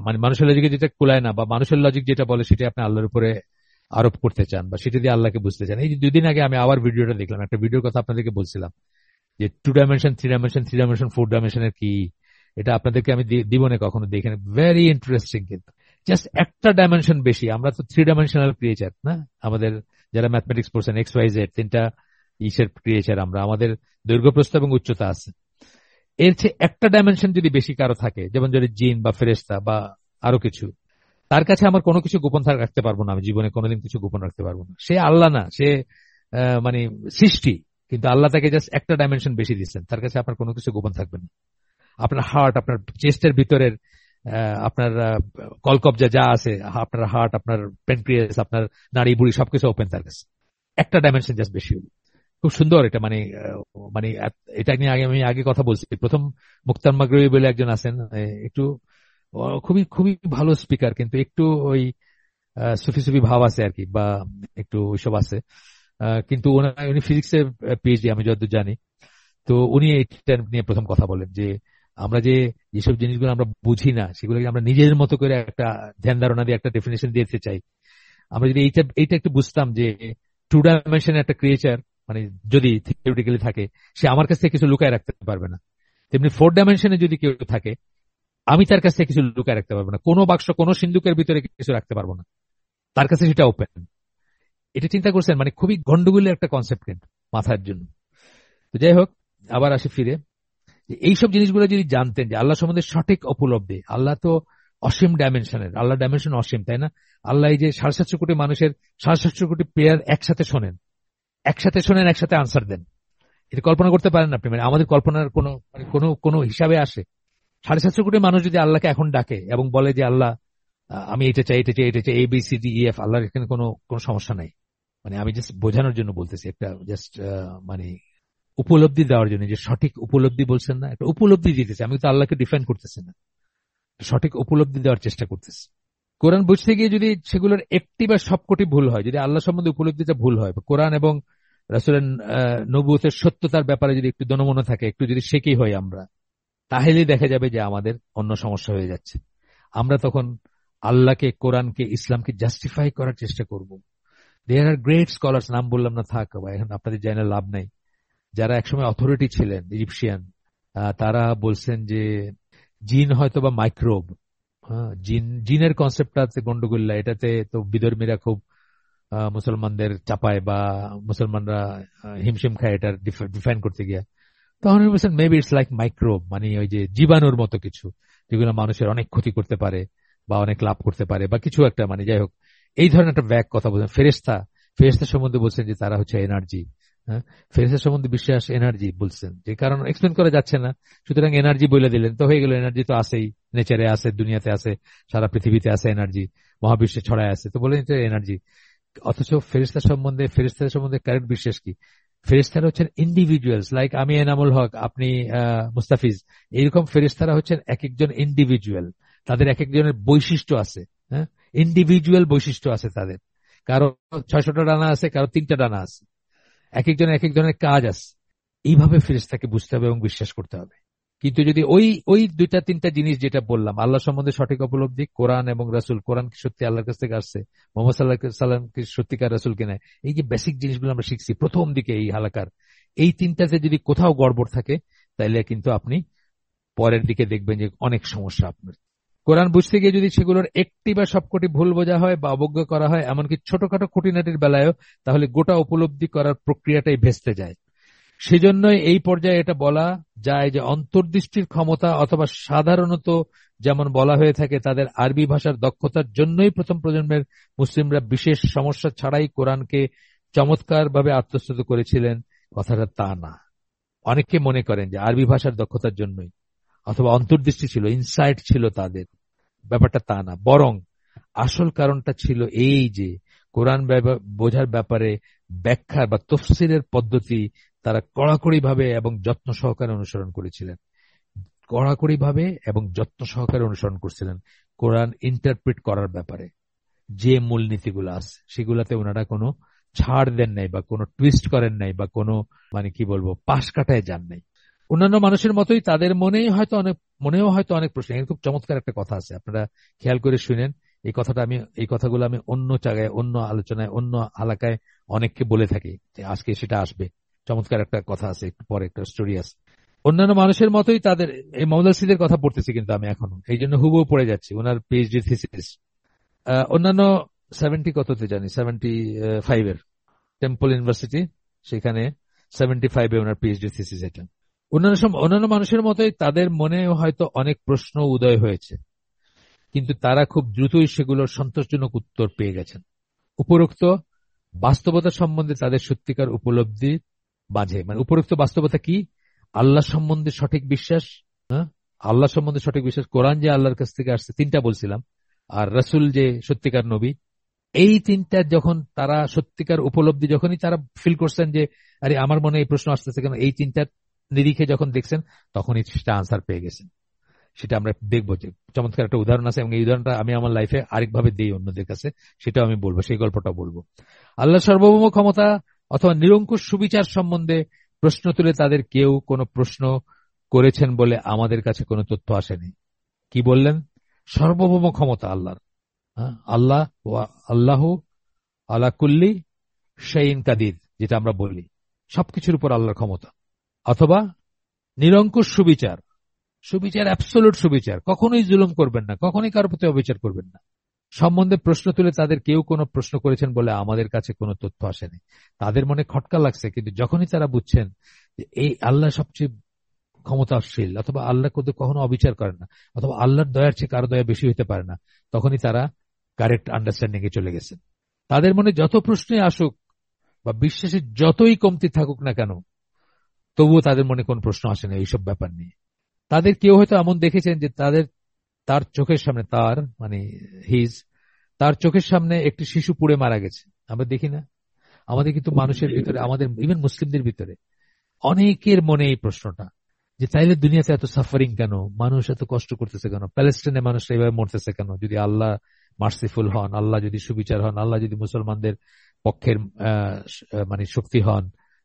মানে মানুষের লজিকে যেটা কুলায় না বা মানুষের লজিক যেটা বলে সেটা আপনি আল্লাহর উপরে আরোপ করতে চান বা সেটা দিয়ে আল্লাহকে বুঝতে চান। এই যে 2 দিন আগে আমি আবার ভিডিওটা দেখলাম, একটা ভিডিওর কথা আপনাদেরকে বলছিলাম যে 2 ডাইমেনশন 3 ডাইমেনশন 3 ডাইমেনশন 4 ডাইমেনশনের কি, এটা আপনাদেরকে আমি দিব না কখনো দেখেন, ভেরি ইন্টারেস্টিং। কিন্তু জাস্ট একটা ডাইমেনশন বেশি, আমরা তো 3 ডাইমেনশনাল ক্রিয়েচার না, আমাদের যারা ম্যাথমেটিক্স পড়ছেন XYZ 3টা ইসের ক্রিয়েচার আমরা, আমাদের দৈর্ঘ্য প্রস্থ এবং উচ্চতা আছে। এর চেয়ে একটা ডাইমেনশন যদি বেশি কারো থাকে, যেমন যদি জিন বা ফেরেশতা বা আরো কিছু, তার কাছে আমার কোনো কিছু গোপন রাখতে পারবো না, আমি জীবনে কোনোদিন কিছু গোপন রাখতে পারবো না। সে আল্লাহ না, সে মানে সৃষ্টি, কিন্তু আল্লাহ তাকে জাস্ট একটা ডাইমেনশন বেশি দিচ্ছেন, তার কাছে আপনার কোনো কিছু গোপন থাকবে না। আপনার হার্ট, আপনার চেস্টের ভিতরের আপনার কলকবজা যা আছে, আপনার হার্ট, আপনার প্যানক্রিয়াস, আপনার নাড়ি বুড়ি সবকিছু ওপেন তার কাছে, একটা ডাইমেনশন জাস্ট বেশি হলো। খুব সুন্দর এটা, মানে এটা নিয়ে আমি আগে কথা বলছি। প্রথম মুক্তার মাগরিবি বলে একজন আছেন, একটু খুবই খুবই ভালো স্পিকার, কিন্তু একটু ওই সুফি সুফি ভাব আছে আর কি, বা একটু ওইসব আছে, কিন্তু উনি ফিজিক্সে PhD আমি যতদূর জানি। তো উনি এটা নিয়ে প্রথম কথা বলেন যে আমরা যেসব জিনিসগুলো আমরা বুঝি না, সেগুলোকে আমরা নিজের মতো করে একটা ধ্যান ধারণা দিয়ে একটা ডেফিনেশন দিতে চাই। আমরা যদি এইটা একটু বুঝতাম যে 2 ডাইমেনশন একটা ক্রিয়েচার, মানে যদি থিওরিটিক্যালি থাকে, সে আমার কাছ থেকে কিছু লুকায় রাখতে পারবে না। তেমনি 4 ডাইমেনশনে যদি কেউ থাকে, আমি তার কাছ থেকে কিছু লুকায় রাখতে পারবো না, কোনো বাক্স কোনো সিন্ধুকের ভিতরে কিছু রাখতে পারবো না, তার কাছে সেটা ওপেন। এটা চিন্তা করছেন, মানে খুবই গন্ডগোলের একটা কনসেপ্ট কিন্তু মাথার জন্য। তো যাই হোক, আবার আসি ফিরে, যে এইসব জিনিসগুলো যদি জানতেন যে আল্লাহ সম্বন্ধে সঠিক উপলব্ধি, আল্লাহ তো অসীম ডাইমেনশনের, আল্লাহ ডাইমেনশন অসীম, তাই না? আল্লাহ এই যে 750 কোটি মানুষের 750 কোটি প্রেয়ার একসাথে শোনেন, একসাথে আনসার দেন, এটা কল্পনা করতে পারেন আপনি? মানে আমাদের কল্পনার কোনো হিসাবে আসে? 750 কোটি মানুষ যদি আল্লাহকে এখন ডাকে এবং বলে যে আল্লাহ আমি এটা চাই, এটা চাই, এটা চাই, ABCDEF, আল্লাহর এখানে কোনো কোনো সমস্যা নাই। মানে আমি জাস্ট বোঝানোর জন্য বলতেছি, একটা জাস্ট মানে উপলব্ধি দেওয়ার জন্য, যে সঠিক উপলব্ধি বলছেন না, একটা উপলব্ধি দিতেছে, আমি তো আল্লাহকে ডিফাইন করতেছি না, সঠিক উপলব্ধি দেওয়ার চেষ্টা করতেছি। কোরআন বুঝতে গিয়ে যদি সেগুলোর একটি বা সবকটি ভুল হয়, যদি আল্লাহ সম্বন্ধে উপলব্ধিটা ভুল হয়, কোরআন এবং রাসূলের নবুয়তের সত্যতার ব্যাপারে যদি একটু দনমনে থাকে, একটু যদি শেকি হয় আমরা, তাহলেই দেখা যাবে যে আমাদের অন্য সমস্যা হয়ে যাচ্ছে। আমরা তখন আল্লাহকে, কোরআনকে, ইসলামকে জাস্টিফাই করার চেষ্টা করব। দেয়ার আর গ্রেট স্কলার্স, নাম বললাম না, থাক এখন আপনাদের জানার লাভ নাই, যারা একসময় অথরিটি ছিলেন ইজিপশিয়ান, তারা বলছেন যে জিন হয়তো বা মাইক্রোব। জিনের কনসেপ্টটা গন্ডগোল্লা, এটাতে তো বিধর্মীরা খুব মুসলমানদের চাপায় বা মুসলমানরা হিমশিম খায় এটা ডিফাইন করতে গিয়ে। তখন বলছেন মেবি ইটস লাইক মাইক্রোব, মানে ওই যে জীবাণুর মতো কিছু, যেগুলো মানুষের অনেক ক্ষতি করতে পারে বা অনেক লাভ করতে পারে বা কিছু একটা, মানে যাই হোক এই ধরনের একটা ব্যাগ কথা বলছেন। ফেরেশতা সম্বন্ধে বলছেন যে তারা হচ্ছে এনার্জি। হ্যাঁ, ফেরেশতা সম্বন্ধে বিশ্বাস এনার্জি বলছেন, যে কারণ এক্সপ্লেন করা যাচ্ছে না, সুতরাং এনার্জি বলে দিলেন, তো হয়ে গেল। এনার্জি তো আছেই, নেচারে আছে, দুনিয়াতে আছে, সারা পৃথিবীতে আছে এনার্জি, মহাবিশ্বে ছড়ায় আছে, তো বলেন যে এনার্জি। অথচ ফেরেশতাদের সম্বন্ধে কারেক্ট বিশ্বাস কি? ফেরেশতারা হচ্ছেন ইন্ডিভিজুয়ালস, লাইক আমি এনামুল হক, আপনি মুস্তাফিজ, এইরকম ফেরেশতারা হচ্ছেন এক একজন ইন্ডিভিজুয়াল, তাদের এক একজনের বৈশিষ্ট্য আছে। হ্যাঁ, ইন্ডিভিজুয়াল বৈশিষ্ট্য আছে তাদের, কারো 600টা ডানা আছে, কারো 3টা ডানা আছে, এক একজনের এক এক ধরনের কাজ আছে। এইভাবে ফেরেশতাকে বুঝতে হবে এবং বিশ্বাস করতে হবে। কিন্তু যদি ওই ওই দুইটা তিনটা জিনিস যেটা বললাম, আল্লাহ সম্বন্ধে সঠিক উপলব্ধি, কোরআন এবং রাসূল, কোরআন কি সত্যি আল্লাহর কাছ থেকে আসছে, মোহাম্মদ সাল্লাল্লাহু আলাইহি সাল্লাম কি সত্যিকার রাসূল কিনা, এই যে বেসিক জিনিসগুলো আমরা শিখছি প্রথম দিকে এই হালাকার, এই তিনটাতে যদি কোথাও গড়বড় থাকে তাহলে কিন্তু আপনি পরের দিকে দেখবেন যে অনেক সমস্যা আপনার। কোরআন বুঝতে গিয়ে যদি সেগুলোর একটি বা সবকটি ভুল বোঝা হয় বা অবজ্ঞা করা হয়, এমনকি ছোটখাটো খুঁটিনাটির বেলায়ও, তাহলে গোটা উপলব্ধি করার প্রক্রিয়াটাই ভেস্তে যায়। সেজন্যই এই পর্যায়ে এটা বলা যায় যে অন্তর্দৃষ্টির ক্ষমতা, অথবা সাধারণত যেমন বলা হয়ে থাকে তাদের আরবি ভাষার দক্ষতার জন্যই প্রথম প্রজন্মের মুসলিমরা বিশেষ সমস্যা ছাড়াই কোরআনকে চমৎকারভাবে আত্মস্থ করেছিলেন, কথাটা তা না। অনেকে মনে করেন যে আরবি ভাষার দক্ষতার জন্যই অথবা অন্তর্দৃষ্টি ছিল, ইনসাইট ছিল তাদের, ব্যাপারটা তা না। বরং আসল কারণটা ছিল এই যে কোরআন বোঝার ব্যাপারে ব্যাখ্যা বা তফসিরের পদ্ধতি তারা কড়াকড়িভাবে এবং যত্ন সহকারে অনুসরণ করেছিলেন, কড়াকড়িভাবে এবং যত্ন সহকারে অনুসরণ করছিলেন। কোরআন ইন্টারপ্রিট করার ব্যাপারে যে মূলনীতিগুলো আছে সেগুলাতে ওনারা কোনো ছাড় দেন নাই বা কোনো টুইস্ট করেন নাই বা কোনো কি বলবো পাশ কাটায় যান নাই। অন্যান্য মানুষের মতোই তাদের মনেও হয়তো অনেক প্রশ্ন। এর খুব চমৎকার একটা কথা আছে, আপনারা খেয়াল করে শুনেন। এই কথাগুলো আমি অন্য জায়গায়, অন্য আলোচনায়, অন্য এলাকায় অনেককে বলে থাকি, যে আজকে সেটা আসবে। চমৎকার একটা কথা আছে, একটু পরে একটা স্টোরি আছে। অন্যান্য মানুষের মতোই তাদের, এই মোহাম্মদ সিদের কথা পড়তেছি কিন্তু আমি এখনো, এই জন্য হুবহু পড়ে যাচ্ছি ওনার পিএইচডি থিসিস। অন্যান্য 70 জানি 75 টেম্পল ইউনিভার্সিটি, সেখানে 75 ওনার পিএইচডি থিসিস। এটা অন্যান্য মানুষের মতোই তাদের মনে হয়তো অনেক প্রশ্ন উদয় হয়েছে, কিন্তু তারা খুব দ্রুতই সেগুলোর সন্তোষজনক উত্তর পেয়ে গেছেন। উপরোক্ত বাস্তবতা সম্বন্ধে তাদের সত্যিকার উপলব্ধির মাঝে, উপরোক্ত বাস্তবতা কি? আল্লাহ সম্বন্ধে সঠিক বিশ্বাস, আল্লাহ সম্বন্ধে সঠিক বিশ্বাস, কোরআন যে আল্লাহর কাছ থেকে আসছে, তিনটা বলছিলাম, আর রাসূল যে সত্যিকার নবী, এই তিনটা যখন তারা সত্যিকার উপলব্ধি, যখনই তারা ফিল করছেন যে আরে আমার মনে এই প্রশ্ন আসতেছে কেন, এই তিনটা নিরিখে যখন দেখছেন, তখনই সেটা আনসার পেয়ে গেছেন। সেটা আমরা দেখবো, যে চমৎকার একটা উদাহরণ আছে, এবং এই উদাহরণটা আমি আমার লাইফে আরেকভাবে দিই অন্যদের কাছে, সেটাও আমি বলবো, সেই গল্পটাও বলবো। আল্লাহ সার্বভৌম ক্ষমতা অথবা নিরঙ্কুশ সুবিচার সম্বন্ধে প্রশ্ন তুলে তাদের কেউ কোনো প্রশ্ন করেছেন বলে আমাদের কাছে কোনো তথ্য আসেনি। কি বললেন? সার্বভৌম ক্ষমতা আল্লাহর। আল্লাহ আলা কুল্লি শাইইন কাদির, যেটা আমরা বলি, সবকিছুর উপর আল্লাহর ক্ষমতা। অথবা নিরঙ্কুশ সুবিচার, অ্যাবসলিউট সুবিচার, কখনোই জুলুম করবেন না, কখনোই কারোর প্রতি অবিচার করবেন না, সম্বন্ধে প্রশ্ন তুলে তাদের কেউ কোনো প্রশ্ন করেছেন বলে আমাদের কাছে কোনো তথ্য আসেনি। তাদের মনে খটকা লাগছে, কিন্তু যখনই তারা বুঝছেন যে এই আল্লাহ সবচেয়ে ক্ষমতাশীল, অথবা আল্লাহ কখনো অবিচার করেন না, অথবা আল্লাহর দয়ার চেয়ে কারো দয়া বেশি হতে পারে না, তখনই তারা কারেক্ট আন্ডারস্ট্যান্ডিং এ চলে গেছেন। তাদের মনে যত প্রশ্নই আসুক বা বিশ্বাসে যতই কমতি থাকুক না কেন, তবুও তাদের মনে কোন প্রশ্ন আসে না এইসব ব্যাপার নিয়ে। তাদের কেউ হয়তো এমন দেখেছেন যে তার চোখের সামনে, তার চোখের সামনে একটি শিশু পুড়ে মারা গেছে। আমরা দেখি না? আমাদের কিন্তু মানুষের ভিতরে, আমাদের ইভেন মুসলিমদের ভিতরে অনেকের মনে এই প্রশ্নটা, যে তাইলে দুনিয়াতে এত সাফারিং কেন, মানুষ এত কষ্ট করতেছে কেন, প্যালেস্টাইনে মানুষ এইভাবে মরতেছে কেন? যদি আল্লাহ মার্সিফুল হন, আল্লাহ যদি সুবিচার হন, আল্লাহ যদি মুসলমানদের পক্ষের শক্তি হন,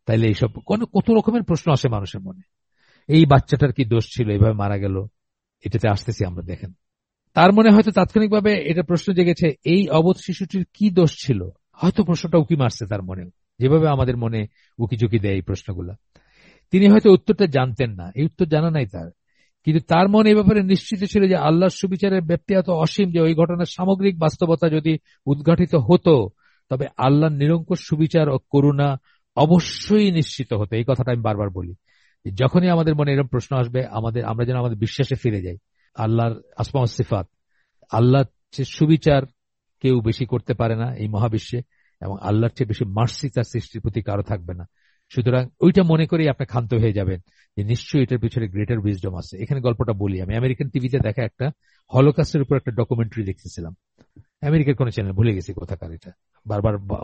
তাইলে এইসব কত রকমের প্রশ্ন আসে মানুষের মনে। এই বাচ্চাটার কি দোষ ছিল এইভাবে মারা গেল? এটাতে আসতেছি আমরা, দেখেন। তার মনে হয়তো তাৎক্ষণিকভাবে এটা প্রশ্ন জেগেছে, এই অবোধ শিশুটির কি দোষ ছিল? হয়তো প্রশ্নটা উকি মারছে তার মনে, যেভাবে আমাদের মনে উকি ঝুঁকি দেয় এই প্রশ্নগুলা। তিনি হয়তো উত্তরটা জানতেন না, এই উত্তর জানা নাই তার, কিন্তু তার মনে এই ব্যাপারে নিশ্চিত ছিল যে আল্লাহর সুবিচারের ব্যাপ্তি এত অসীম যে ওই ঘটনার সামগ্রিক বাস্তবতা যদি উদ্ঘাটিত হতো, তবে আল্লাহর নিরঙ্কুশ সুবিচার ও করুণা অবশ্যই নিশ্চিত হতো। এই কথাটা আমি বারবার বলি, যখনই আমাদের মনে এরকম প্রশ্ন আসবে, আমরা যেন আমাদের বিশ্বাসে ফিরে যাই। আল্লাহর আসমা ও সিফাত, আল্লাহর চেয়ে সুবিচার কেউ বেশি করতে পারে না এই মহাবিশ্বে, এবং আল্লাহর চেয়ে বেশি মার্সি তার সৃষ্টির প্রতি কারো থাকবে না। সুতরাং ওইটা মনে করেই আপনি ক্ষান্ত হয়ে যাবেন যে নিশ্চয়ই এটার পিছনে গ্রেটার উইজডম আছে। এখানে গল্পটা বলি, আমি আমেরিকান টিভিতে দেখা একটা হলোকাস্টের উপর একটা ডকুমেন্টারি দেখতেছিলাম। আমেরিকার কোন চ্যানেল, ভুলে গেছি কোথাকার, এটা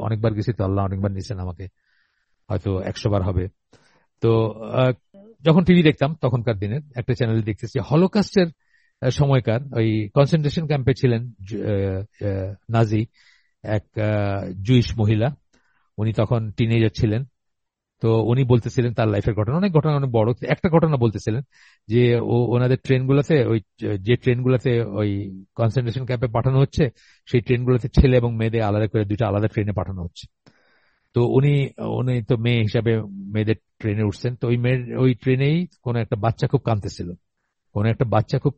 অনেকবার গেছি তো, আল্লাহ অনেকবার নিয়েছেন আমাকে, হয়তো 100 বার হবে। তো যখন টিভি দেখতাম তখনকার দিনের একটা চ্যানেল দেখতেছি, হলোকাস্টের সময়কার ওই কনসেন্ট্রেশন ক্যাম্পে ছিলেন নাজি এক জুইশ মহিলা, উনি তখন টিনেজার ছিলেন। তো উনি বলতেছিলেন তার লাইফের ঘটনা, অনেক ঘটনা, অনেক বড়। একটা ঘটনা বলতেছিলেন যে ওনাদের ট্রেনগুলোতে, ওই যে ট্রেনগুলোতে ওই কনসেন্ট্রেশন ক্যাম্পে পাঠানো হচ্ছে, সেই ট্রেনগুলোতে ছেলে এবং মেয়েদের আলাদা করে দুইটা আলাদা ট্রেনে পাঠানো হচ্ছে। তো উনি উনি তো মেয়ে হিসাবে মেয়েদের ট্রেনে উঠছেন। তো ওই মেয়ের ওই ট্রেনেই কোনো একটা বাচ্চা খুব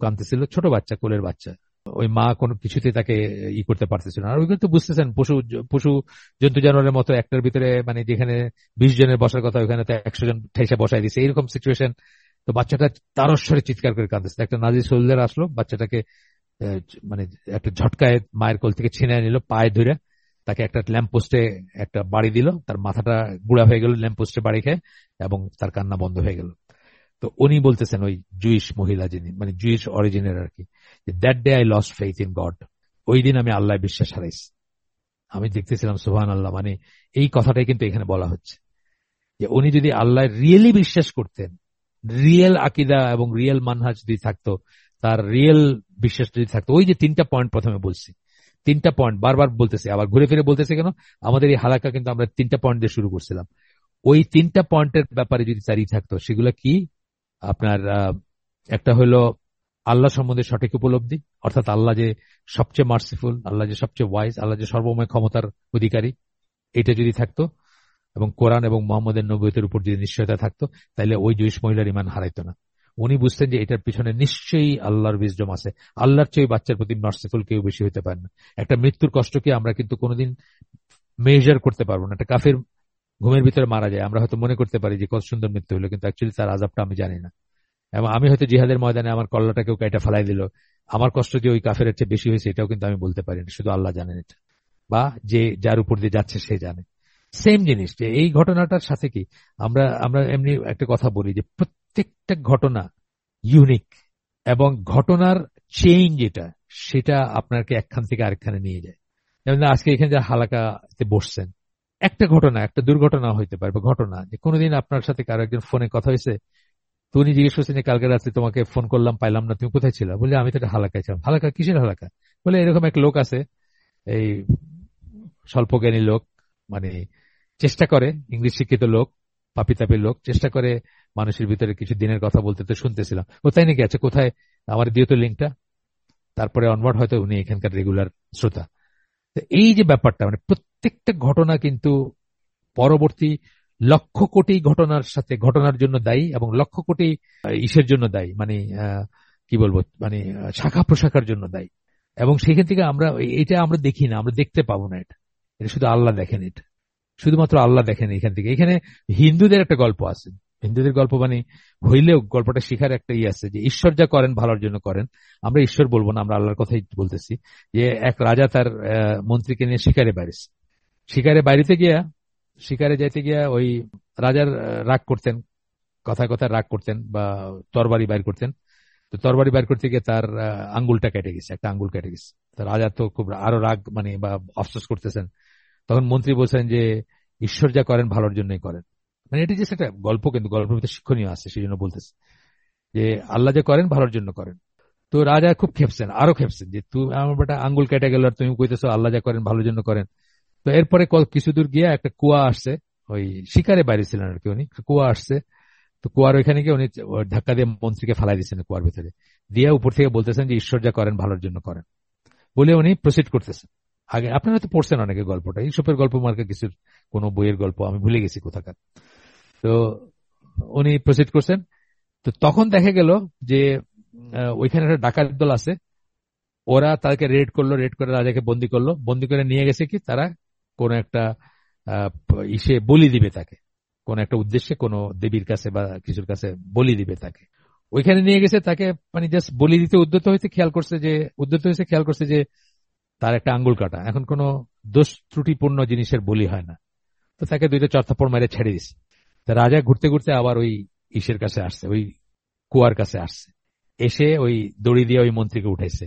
কাঁদতেছিল, ছোট বাচ্চা, কোলের বাচ্চা। ওই মা কোনো কিছুতে তাকে করতে পারতেছিল না। আর ওইগুলো তো বুঝতেছেন, পশু পশু জন্তু জানোয়ারের মতো, একটার ভিতরে মানে যেখানে 20 জনের বসার কথা ওখানে তো 100 জন ঠেসা বসাই দিছে, এইরকম সিচুয়েশন। তো বাচ্চাটা তারস্বরে চিৎকার করে কাঁদতেছে। একটা নাজি সোলজার আসলো, বাচ্চাটাকে আহ, মানে একটা ঝটকায় মায়ের কোল থেকে ছিনিয়ে নিল, পায়ে ধরে তাকে একটা ল্যাম্প পোস্টে একটা বাড়ি দিল, তার মাথাটা গুঁড়া হয়ে গেল ল্যাম্প পোস্টে বাড়ি খেয়ে, এবং তার কান্না বন্ধ হয়ে গেল। তো উনি বলতেছেন, ওই জুইশ মহিলা যিনি, মানে জুইশ অরিজিনের আর কি, that day I lost faith in god. ওই দিন আমি আল্লাহ বিশ্বাস হারাইছি। আমি দেখতেছিলাম সুবহান আল্লাহ, মানে এই কথাটাই কিন্তু এখানে বলা হচ্ছে যে উনি যদি আল্লাহ রিয়েলি বিশ্বাস করতেন, রিয়েল আকিদা এবং রিয়েল মানহাজ যদি থাকতো, তার রিয়েল বিশ্বাস যদি থাকতো, ওই যে 3টা পয়েন্ট প্রথমে বলছি, 3টা পয়েন্ট বারবার বলতেছে, আবার ঘুরে ফিরে বলতেছে কেন, আমাদের এই হালাকা কিন্তু আমরা 3টা পয়েন্ট দিয়ে শুরু করছিলাম। ওই 3টা পয়েন্টের ব্যাপারে যদি দাঁড়িয়ে থাকতো, সেগুলো কি? আপনার একটা হলো আল্লাহ সম্বন্ধে সঠিক উপলব্ধি, অর্থাৎ আল্লাহ যে সবচেয়ে মার্সিফুল, আল্লাহ যে সবচেয়ে ওয়াইজ, আল্লাহ যে সর্বময় ক্ষমতার অধিকারী, এটা যদি থাকতো, এবং কোরআন এবং মোহাম্মদের নবুয়তের উপর যদি নিশ্চয়তা থাকতো, তাহলে ওই জুইশ মহিলার ইমান হারাইতো না। উনি বুঝতেন যে এটার পিছনে নিশ্চয়ই আল্লাহর বিজডম আছে। আল্লাহর চেয়ে বাচ্চার প্রতি মার্সিফুল কেউ বেশি হতে পারে না। একটা মৃত্যুর কষ্টকে আমরা কিন্তু কোনোদিন মেজার করতে পারবো না। একটা কাফের ঘুমের ভিতরে মারা যায়, আমরা হয়তো মনে করতে পারি যে কত সুন্দর মৃত্যু হলো, কিন্তু অ্যাকচুয়ালি তার আযাবটা আমি জানি না। এবং আমি হয়তো জিহাদের ময়দানে আমার কল্লাটাকেও কাইটা ফেলাই দিল, আমার কষ্ট যে ওই কাফের চেয়ে বেশি হয়েছে এটাও কিন্তু আমি বলতে পারি না, শুধু আল্লাহ জানেন এটা, বা যে যার উপর দিয়ে যাচ্ছে সে জানে। সেম জিনিস যে এই ঘটনাটার সাথে কি আমরা আমরা এমনি একটা কথা বলি যে প্রত্যেকটা ঘটনা ইউনিক, এবং ঘটনার চেইন যেটা, সেটা আপনাকে একখান থেকে আরেকখানে নিয়ে যায়। যেমন আজকে এখানে যা হালাকাতে বসছেন, একটা ঘটনা, একটা দুর্ঘটনা হইতে পারে, বা ঘটনা যে কোনোদিন আপনার সাথে কারো একজন ফোনে কথা হয়েছে, তো উনি জিজ্ঞেস করছেন যে কালকে রাত্রে তোমাকে ফোন করলাম, পাইলাম না, তুমি কোথায় ছিল? বলে আমি তো একটা হালাকায় ছিলাম। হালাকা? কিসের হালাকা? বলে এরকম এক লোক আছে, এই স্বল্পজ্ঞানী লোক, মানে চেষ্টা করে, ইংলিশ শিক্ষিত লোক, পাপি তাপি লোক, চেষ্টা করে মানুষের ভিতরে কিছু দিনের কথা বলতে। তো শুনতেছিলাম, ও তাই নাকি, আছে কোথায়, আমার দিও তো লিঙ্কটা। তারপরে অনওয়ার্ড হয়তো উনি এখানকার রেগুলার শ্রোতা। তো এই যে ব্যাপারটা, মানে প্রত্যেকটা ঘটনা কিন্তু পরবর্তী লক্ষ কোটি ঘটনার সাথে, ঘটনার জন্য দায়ী, এবং লক্ষ কোটি ইসের জন্য দায়ী, মানে কি বলবো, মানে শাখা প্রশাখার জন্য দায়ী। এবং সেখান থেকে আমরা এটা আমরা দেখি না, আমরা দেখতে পাবো না। এটা এটা শুধু আল্লাহ দেখেন, এটা শুধুমাত্র আল্লাহ দেখেন। এখান থেকে এখানে হিন্দুদের একটা গল্প আছে, হিন্দুদের গল্প মানে হইলেও গল্পটা শিখার একটা আছে, যে ঈশ্বর যা করেন ভালোর জন্য করেন। আমরা ঈশ্বর বলবো না, আমরা আল্লাহর কথাই বলতেছি। যে এক রাজা তার মন্ত্রীকে নিয়ে শিকারে বাইরেছে। শিকারে বাইরেতে গিয়া, শিকারে যাইতে গিয়া ওই রাজার রাগ করতেন, কথায় কথায় রাগ করতেন, বা তরবারি বাইর করতেন। তো তরবারি বাইর করতে গিয়ে তার আঙ্গুলটা কেটে গেছে, একটা আঙ্গুল কেটে গেছে। তো রাজা তো খুব আরো রাগ, মানে বা আফসোস করতেছেন। তখন মন্ত্রী বলছেন যে ঈশ্বর যা করেন ভালোর জন্যই করেন। মানে এটা যে একটা গল্প, কিন্তু গল্পের ভিতরে শিক্ষণীয় আছে, সেই জন্য বলতেছে যে আল্লাহ যা করেন ভালোর জন্য করেন। তো রাজা খুব খেপছেন, আরো খেপছেন, যে তুমি আমার বেটা আঙ্গুল কেটে গেল আর তুমি কইতেছো আল্লাহ যা করেন ভালোর জন্য করেন। তো এরপরে কিছু দূর গিয়ে একটা কুয়া আসছে, ওই শিকারে বাইরে ছিলেন আর কি উনি, কুয়া আসছে। তো কুয়ার ওইখানে গিয়ে উনি ধাক্কা দিয়ে মন্ত্রীকে ফালাই দিচ্ছেন কুয়ার ভিতরে, দিয়ে উপর থেকে বলতেছেন যে ঈশ্বর যা করেন ভালোর জন্য করেন, বলে উনি প্রসিড করতেছেন। আগে আপনারা হয়তো পড়ছেন অনেকে গল্পটা, এইসবের গল্প মার্কে কিছু কোন বইয়ের গল্প, আমি ভুলে গেছি কোথাকার। তো উনি প্রসিড করছেন। তো তখন দেখা গেল যে ওইখানে একটা ডাকাত দল আছে, ওরা তাকে রেড করলো, রেড করে রাজাকে বন্দি করলো, বন্দি করে নিয়ে গেছে কি তারা কোন একটা আহ, ইসে বলি দিবে তাকে, কোন একটা উদ্দেশ্যে, কোন দেবীর কাছে বা কিছুর কাছে বলি দিবে তাকে। ওইখানে নিয়ে গেছে তাকে, মানে জাস্ট বলি দিতে উদ্যত হয়েছে, খেয়াল করছে যে তার একটা আঙ্গুল কাটা। এখন কোন দোষ ত্রুটিপূর্ণ জিনিসের বলি হয় না। তো তাকে দুইটা চড়থাপ্পড় মেরে ছেড়ে দিছে। তা রাজা ঘুরতে ঘুরতে আবার ওই ইসের কাছে আসছে, ওই কুয়ার কাছে আসছে। এসে ওই দড়ি দিয়ে ওই মন্ত্রীকে উঠেছে,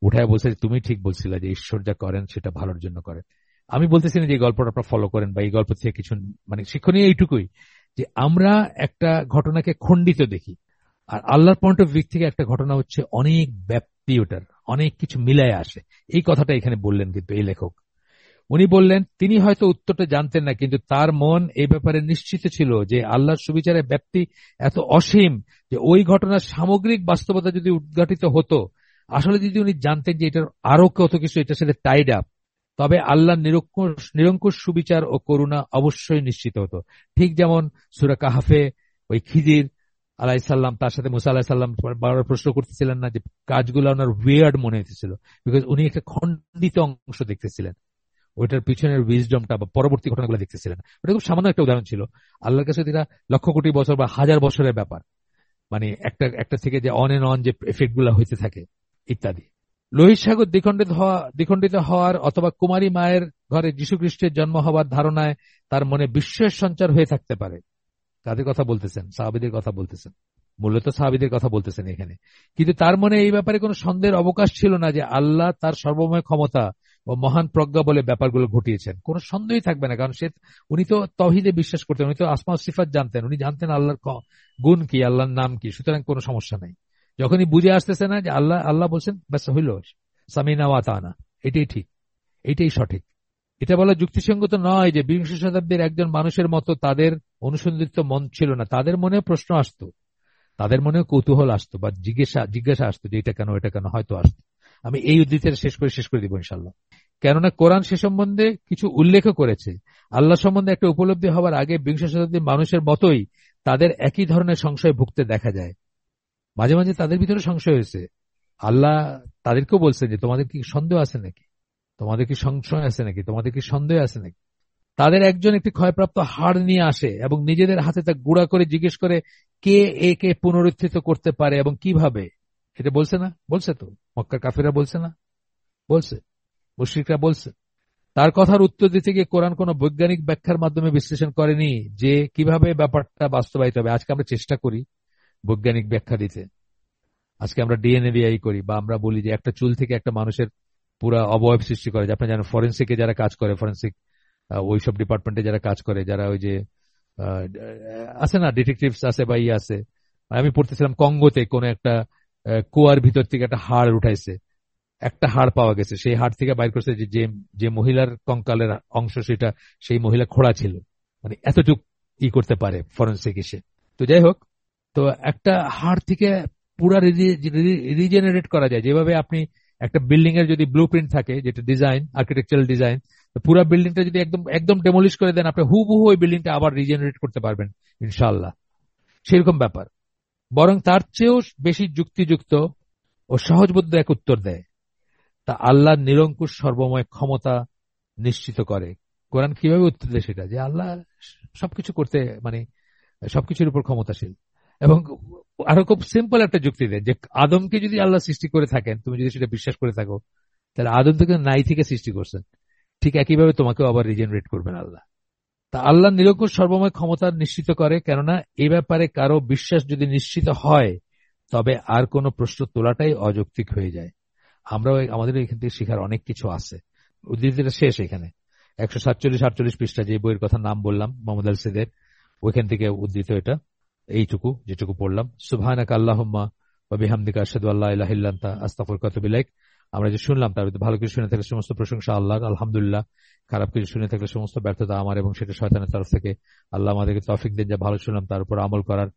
উঠায় বলছে যে, তুমি ঠিক বলছিলে যে ঈশ্বর যা করেন সেটা ভালোর জন্য করেন। আমি বলতেছি না যে এই গল্পটা আপনারা ফলো করেন, বা এই গল্প থেকে কিছু, মানে শিক্ষণীয় এইটুকুই যে আমরা একটা ঘটনাকে খণ্ডিত দেখি, আর আল্লাহর পয়েন্ট অফ ভিউ থেকে একটা ঘটনা হচ্ছে অনেক ব্যাপ্তি, ওটার অনেক কিছু মিলায় আসে। এই কথাটা এখানে বললেন কিন্তু এই লেখক। উনি বললেন তিনি হয়তো উত্তরটা জানতেন না, কিন্তু তার মন এই ব্যাপারে নিশ্চিত ছিল যে আল্লাহর সুবিচারের ব্যাপ্তি এত অসীম যে ওই ঘটনার সামগ্রিক বাস্তবতা যদি উদ্ঘাটিত হতো, আসলে যদি উনি জানতেন যে এটার আরো কত কিছু এটার সাথে টাইড আপ, তবে আল্লাহ নিরঙ্কুশ সুবিচার ও করুণা অবশ্যই নিশ্চিত হতো। ঠিক যেমন সূরা কাহাফে ওই খিজির আলাইসাল্লাম তার সাথে মুসা আলাহিসাল্লাম বারবার প্রশ্ন করতেছিলেন না, যে কাজগুলো ওনার ওয়েয়ার্ড মনে হতেছিল, বিকজ উনি একটা খণ্ডিত অংশ দেখতেছিলেন, ওইটার পিছনের উইজডমটা বা পরবর্তী ঘটনাগুলো দেখতেছিলেন। ওটা খুব সামান্য একটা উদাহরণ ছিল। আল্লাহর কাছে এটা লক্ষ কোটি বছর বা হাজার বছরের ব্যাপার, মানে একটা একটা থেকে যে অন এন্ড অন যে এফেক্ট গুলা হইতে থাকে ইত্যাদি। লোহিত সাগর দ্বিখণ্ডিত হওয়ার অথবা কুমারী মায়ের ঘরে যীশু খ্রিস্টের জন্ম হওয়ার ধারণায় তার মনে বিস্ময়ের সঞ্চার হয়ে থাকতে পারে। কাদের কথা বলতেছেন? সাহাবীদের কথা বলতেছেন, মূলত সাহাবীদের কথা বলতেছেন এখানে। কিন্তু তার মনে এই ব্যাপারে কোনো সন্দেহের অবকাশ ছিল না যে আল্লাহ তার সর্বময় ক্ষমতা ও মহান প্রজ্ঞা বলে ব্যাপারগুলো ঘটিয়েছেন। কোনো সন্দেহই থাকবে না, কারণ উনি তো তৌহিদে বিশ্বাস করতেন, উনি তো আসমা সিফাত জানতেন, উনি জানতেন আল্লাহর গুণ কি, আল্লাহর নাম কি, সুতরাং কোনো সমস্যা নাই। যখনই বুঝে আসতেছে না যে আল্লাহ আল্লাহ বলছেন, ব্যাস হইল, সামিনা ওয়া তানা, এটাই ঠিক, এটাই সঠিক। এটা বলা যুক্তিসঙ্গত নয় যে বিংশ শতাব্দীর একজন মানুষের মতো তাদের অনুসন্ধিত মন ছিল না, তাদের মনে প্রশ্ন আসতো, তাদের মনে কৌতূহল আসতো বা জিজ্ঞাসা আসতো যে এটা কেন, এটা কেন, হয়তো আসতো। আমি এই উদ্ধৃতিটা শেষ করে দিব ইনশাল্লাহ। কেননা কোরআন সে সম্বন্ধে কিছু উল্লেখ করেছে। আল্লাহ সম্বন্ধে একটা উপলব্ধি হওয়ার আগে বিংশ শতাব্দীর মানুষের মতোই তাদের একই ধরনের সংশয় ভুগতে দেখা যায়। মাঝে মাঝে তাদের ভিতরে সংশয় হয়েছে। আল্লাহ তাদেরকেও বলছেন যে তোমাদের কি সন্দেহ আছে নাকি, তোমাদের কি সংশয় আছে নাকি, তোমাদের কি সন্দেহ আছে নাকি। তাদের একজন একটি ক্ষয়প্রাপ্ত হাড় নিয়ে আসে এবং নিজেদের হাতে তা গুঁড়া করে জিজ্ঞেস করে কে একে পুনরুত্থিত করতে পারে এবং কিভাবে। এটা বলছে না? বলছে তো, মক্কার কাফিররা বলছে না? বলছে, মুশরিকরা বলছে। তার কথার উত্তর দিতে গিয়ে কোরআন কোন বৈজ্ঞানিক ব্যাখ্যার মাধ্যমে বিশ্লেষণ করেনি যে কিভাবে ব্যাপারটা বাস্তবায়িত হবে। আজকে আমরা চেষ্টা করি বৈজ্ঞানিক ব্যাখ্যা দিতে, আজকে আমরা ডিএনএ দিয়ে করি, বা আমরা বলি যে একটা চুল থেকে একটা মানুষের পুরা অবয়ব সৃষ্টি করে। যে আপনি জানেন ফরেন্সিকে যারা কাজ করে, ফরেন্সিক ওইসব ডিপার্টমেন্টে যারা কাজ করে, যারা ওই যে আছে না, ডিটেকটিভস আছে বা ইয়ে আছে। আমি পড়তেছিলাম কঙ্গোতে কোন একটা কুয়ার ভিতর থেকে একটা হাড় উঠাইছে, একটা হাড় পাওয়া গেছে, সেই হাড় থেকে বাইর করছে যে যে মহিলার কঙ্কালের অংশ সেটা সেই মহিলা খোড়া ছিল। মানে এতটুক ই করতে পারে ফরেন্সিক এসে। তো যাই হোক, তো একটা হাড় থেকে পুরা রিজেনারেট করা যায়। যেভাবে আপনি একটা বিল্ডিং এর যদি ব্লু প্রিন্ট থাকে, যেটা ডিজাইন, আর্কিটেকচারাল ডিজাইন, পুরা বিল্ডিংটা যদি একদম একদম ডেমোলিশ করে দেন, আপনি হুবহু ওই বিল্ডিংটা আবার রিজেনারেট করতে পারবেন ইনশাআল্লাহ। সেরকম ব্যাপার। বরং তার চেয়েও বেশি যুক্তিযুক্ত ও সহজবোধ্য এক উত্তর দেয়, তা আল্লাহর নিরঙ্কুশ সর্বময় ক্ষমতা নিশ্চিত করে। কোরআন কিভাবে উত্তর দেয় সেটা, যে আল্লাহ সবকিছু করতে, মানে সবকিছুর উপর ক্ষমতাশীল। এবং আরো খুব সিম্পল একটা যুক্তি দেয় যে আদমকে যদি আল্লাহ সৃষ্টি করে থাকেন, তুমি যদি সেটা বিশ্বাস করে থাকো, তাহলে আদম থেকে নাই থেকে সৃষ্টি করছেন, ঠিক একইভাবে তোমাকেও আবার রিজেনারেট করবেন আল্লাহ। তা আল্লাহ নিরঙ্কুশ সর্বময় ক্ষমতা নিশ্চিত করে, কেননা এ ব্যাপারে কারো বিশ্বাস যদি নিশ্চিত হয় তবে আর কোনো প্রশ্ন তোলাটাই অযৌক্তিক হয়ে যায়। আমরাও আমাদের এখান থেকে শেখার অনেক কিছু আছে। উদ্ধৃতিটা শেষ এখানে 147-48 পৃষ্ঠা, যে বইয়ের কথা নাম বললাম মোহাম্মদ আল সিদের, ওইখান থেকে উদ্ধৃত এটা, এইটুকু যেটুকু পড়লাম। সুবহানাকা আল্লাহুম্মা ওয়া বিহামদিকা আশহাদু আল্লা ইলাহা ইল্লা আনতা আস্তাগফিরুকা ওয়া আতুবু ইলাইক। আমরা যে শুনলাম তার ভিতরে ভালো কিছু শুনে থাকলে সমস্ত প্রশংসা আল্লাহর, আলহামদুলিল্লাহ। খারাপ কিছু শুনে থাকলে সমস্ত ব্যর্থতা আমার এবং সেটা শয়তানের তরফ থেকে। আল্লাহ আমাদেরকে তৌফিক দেন যা ভালো শুনলাম তার উপর আমল করার।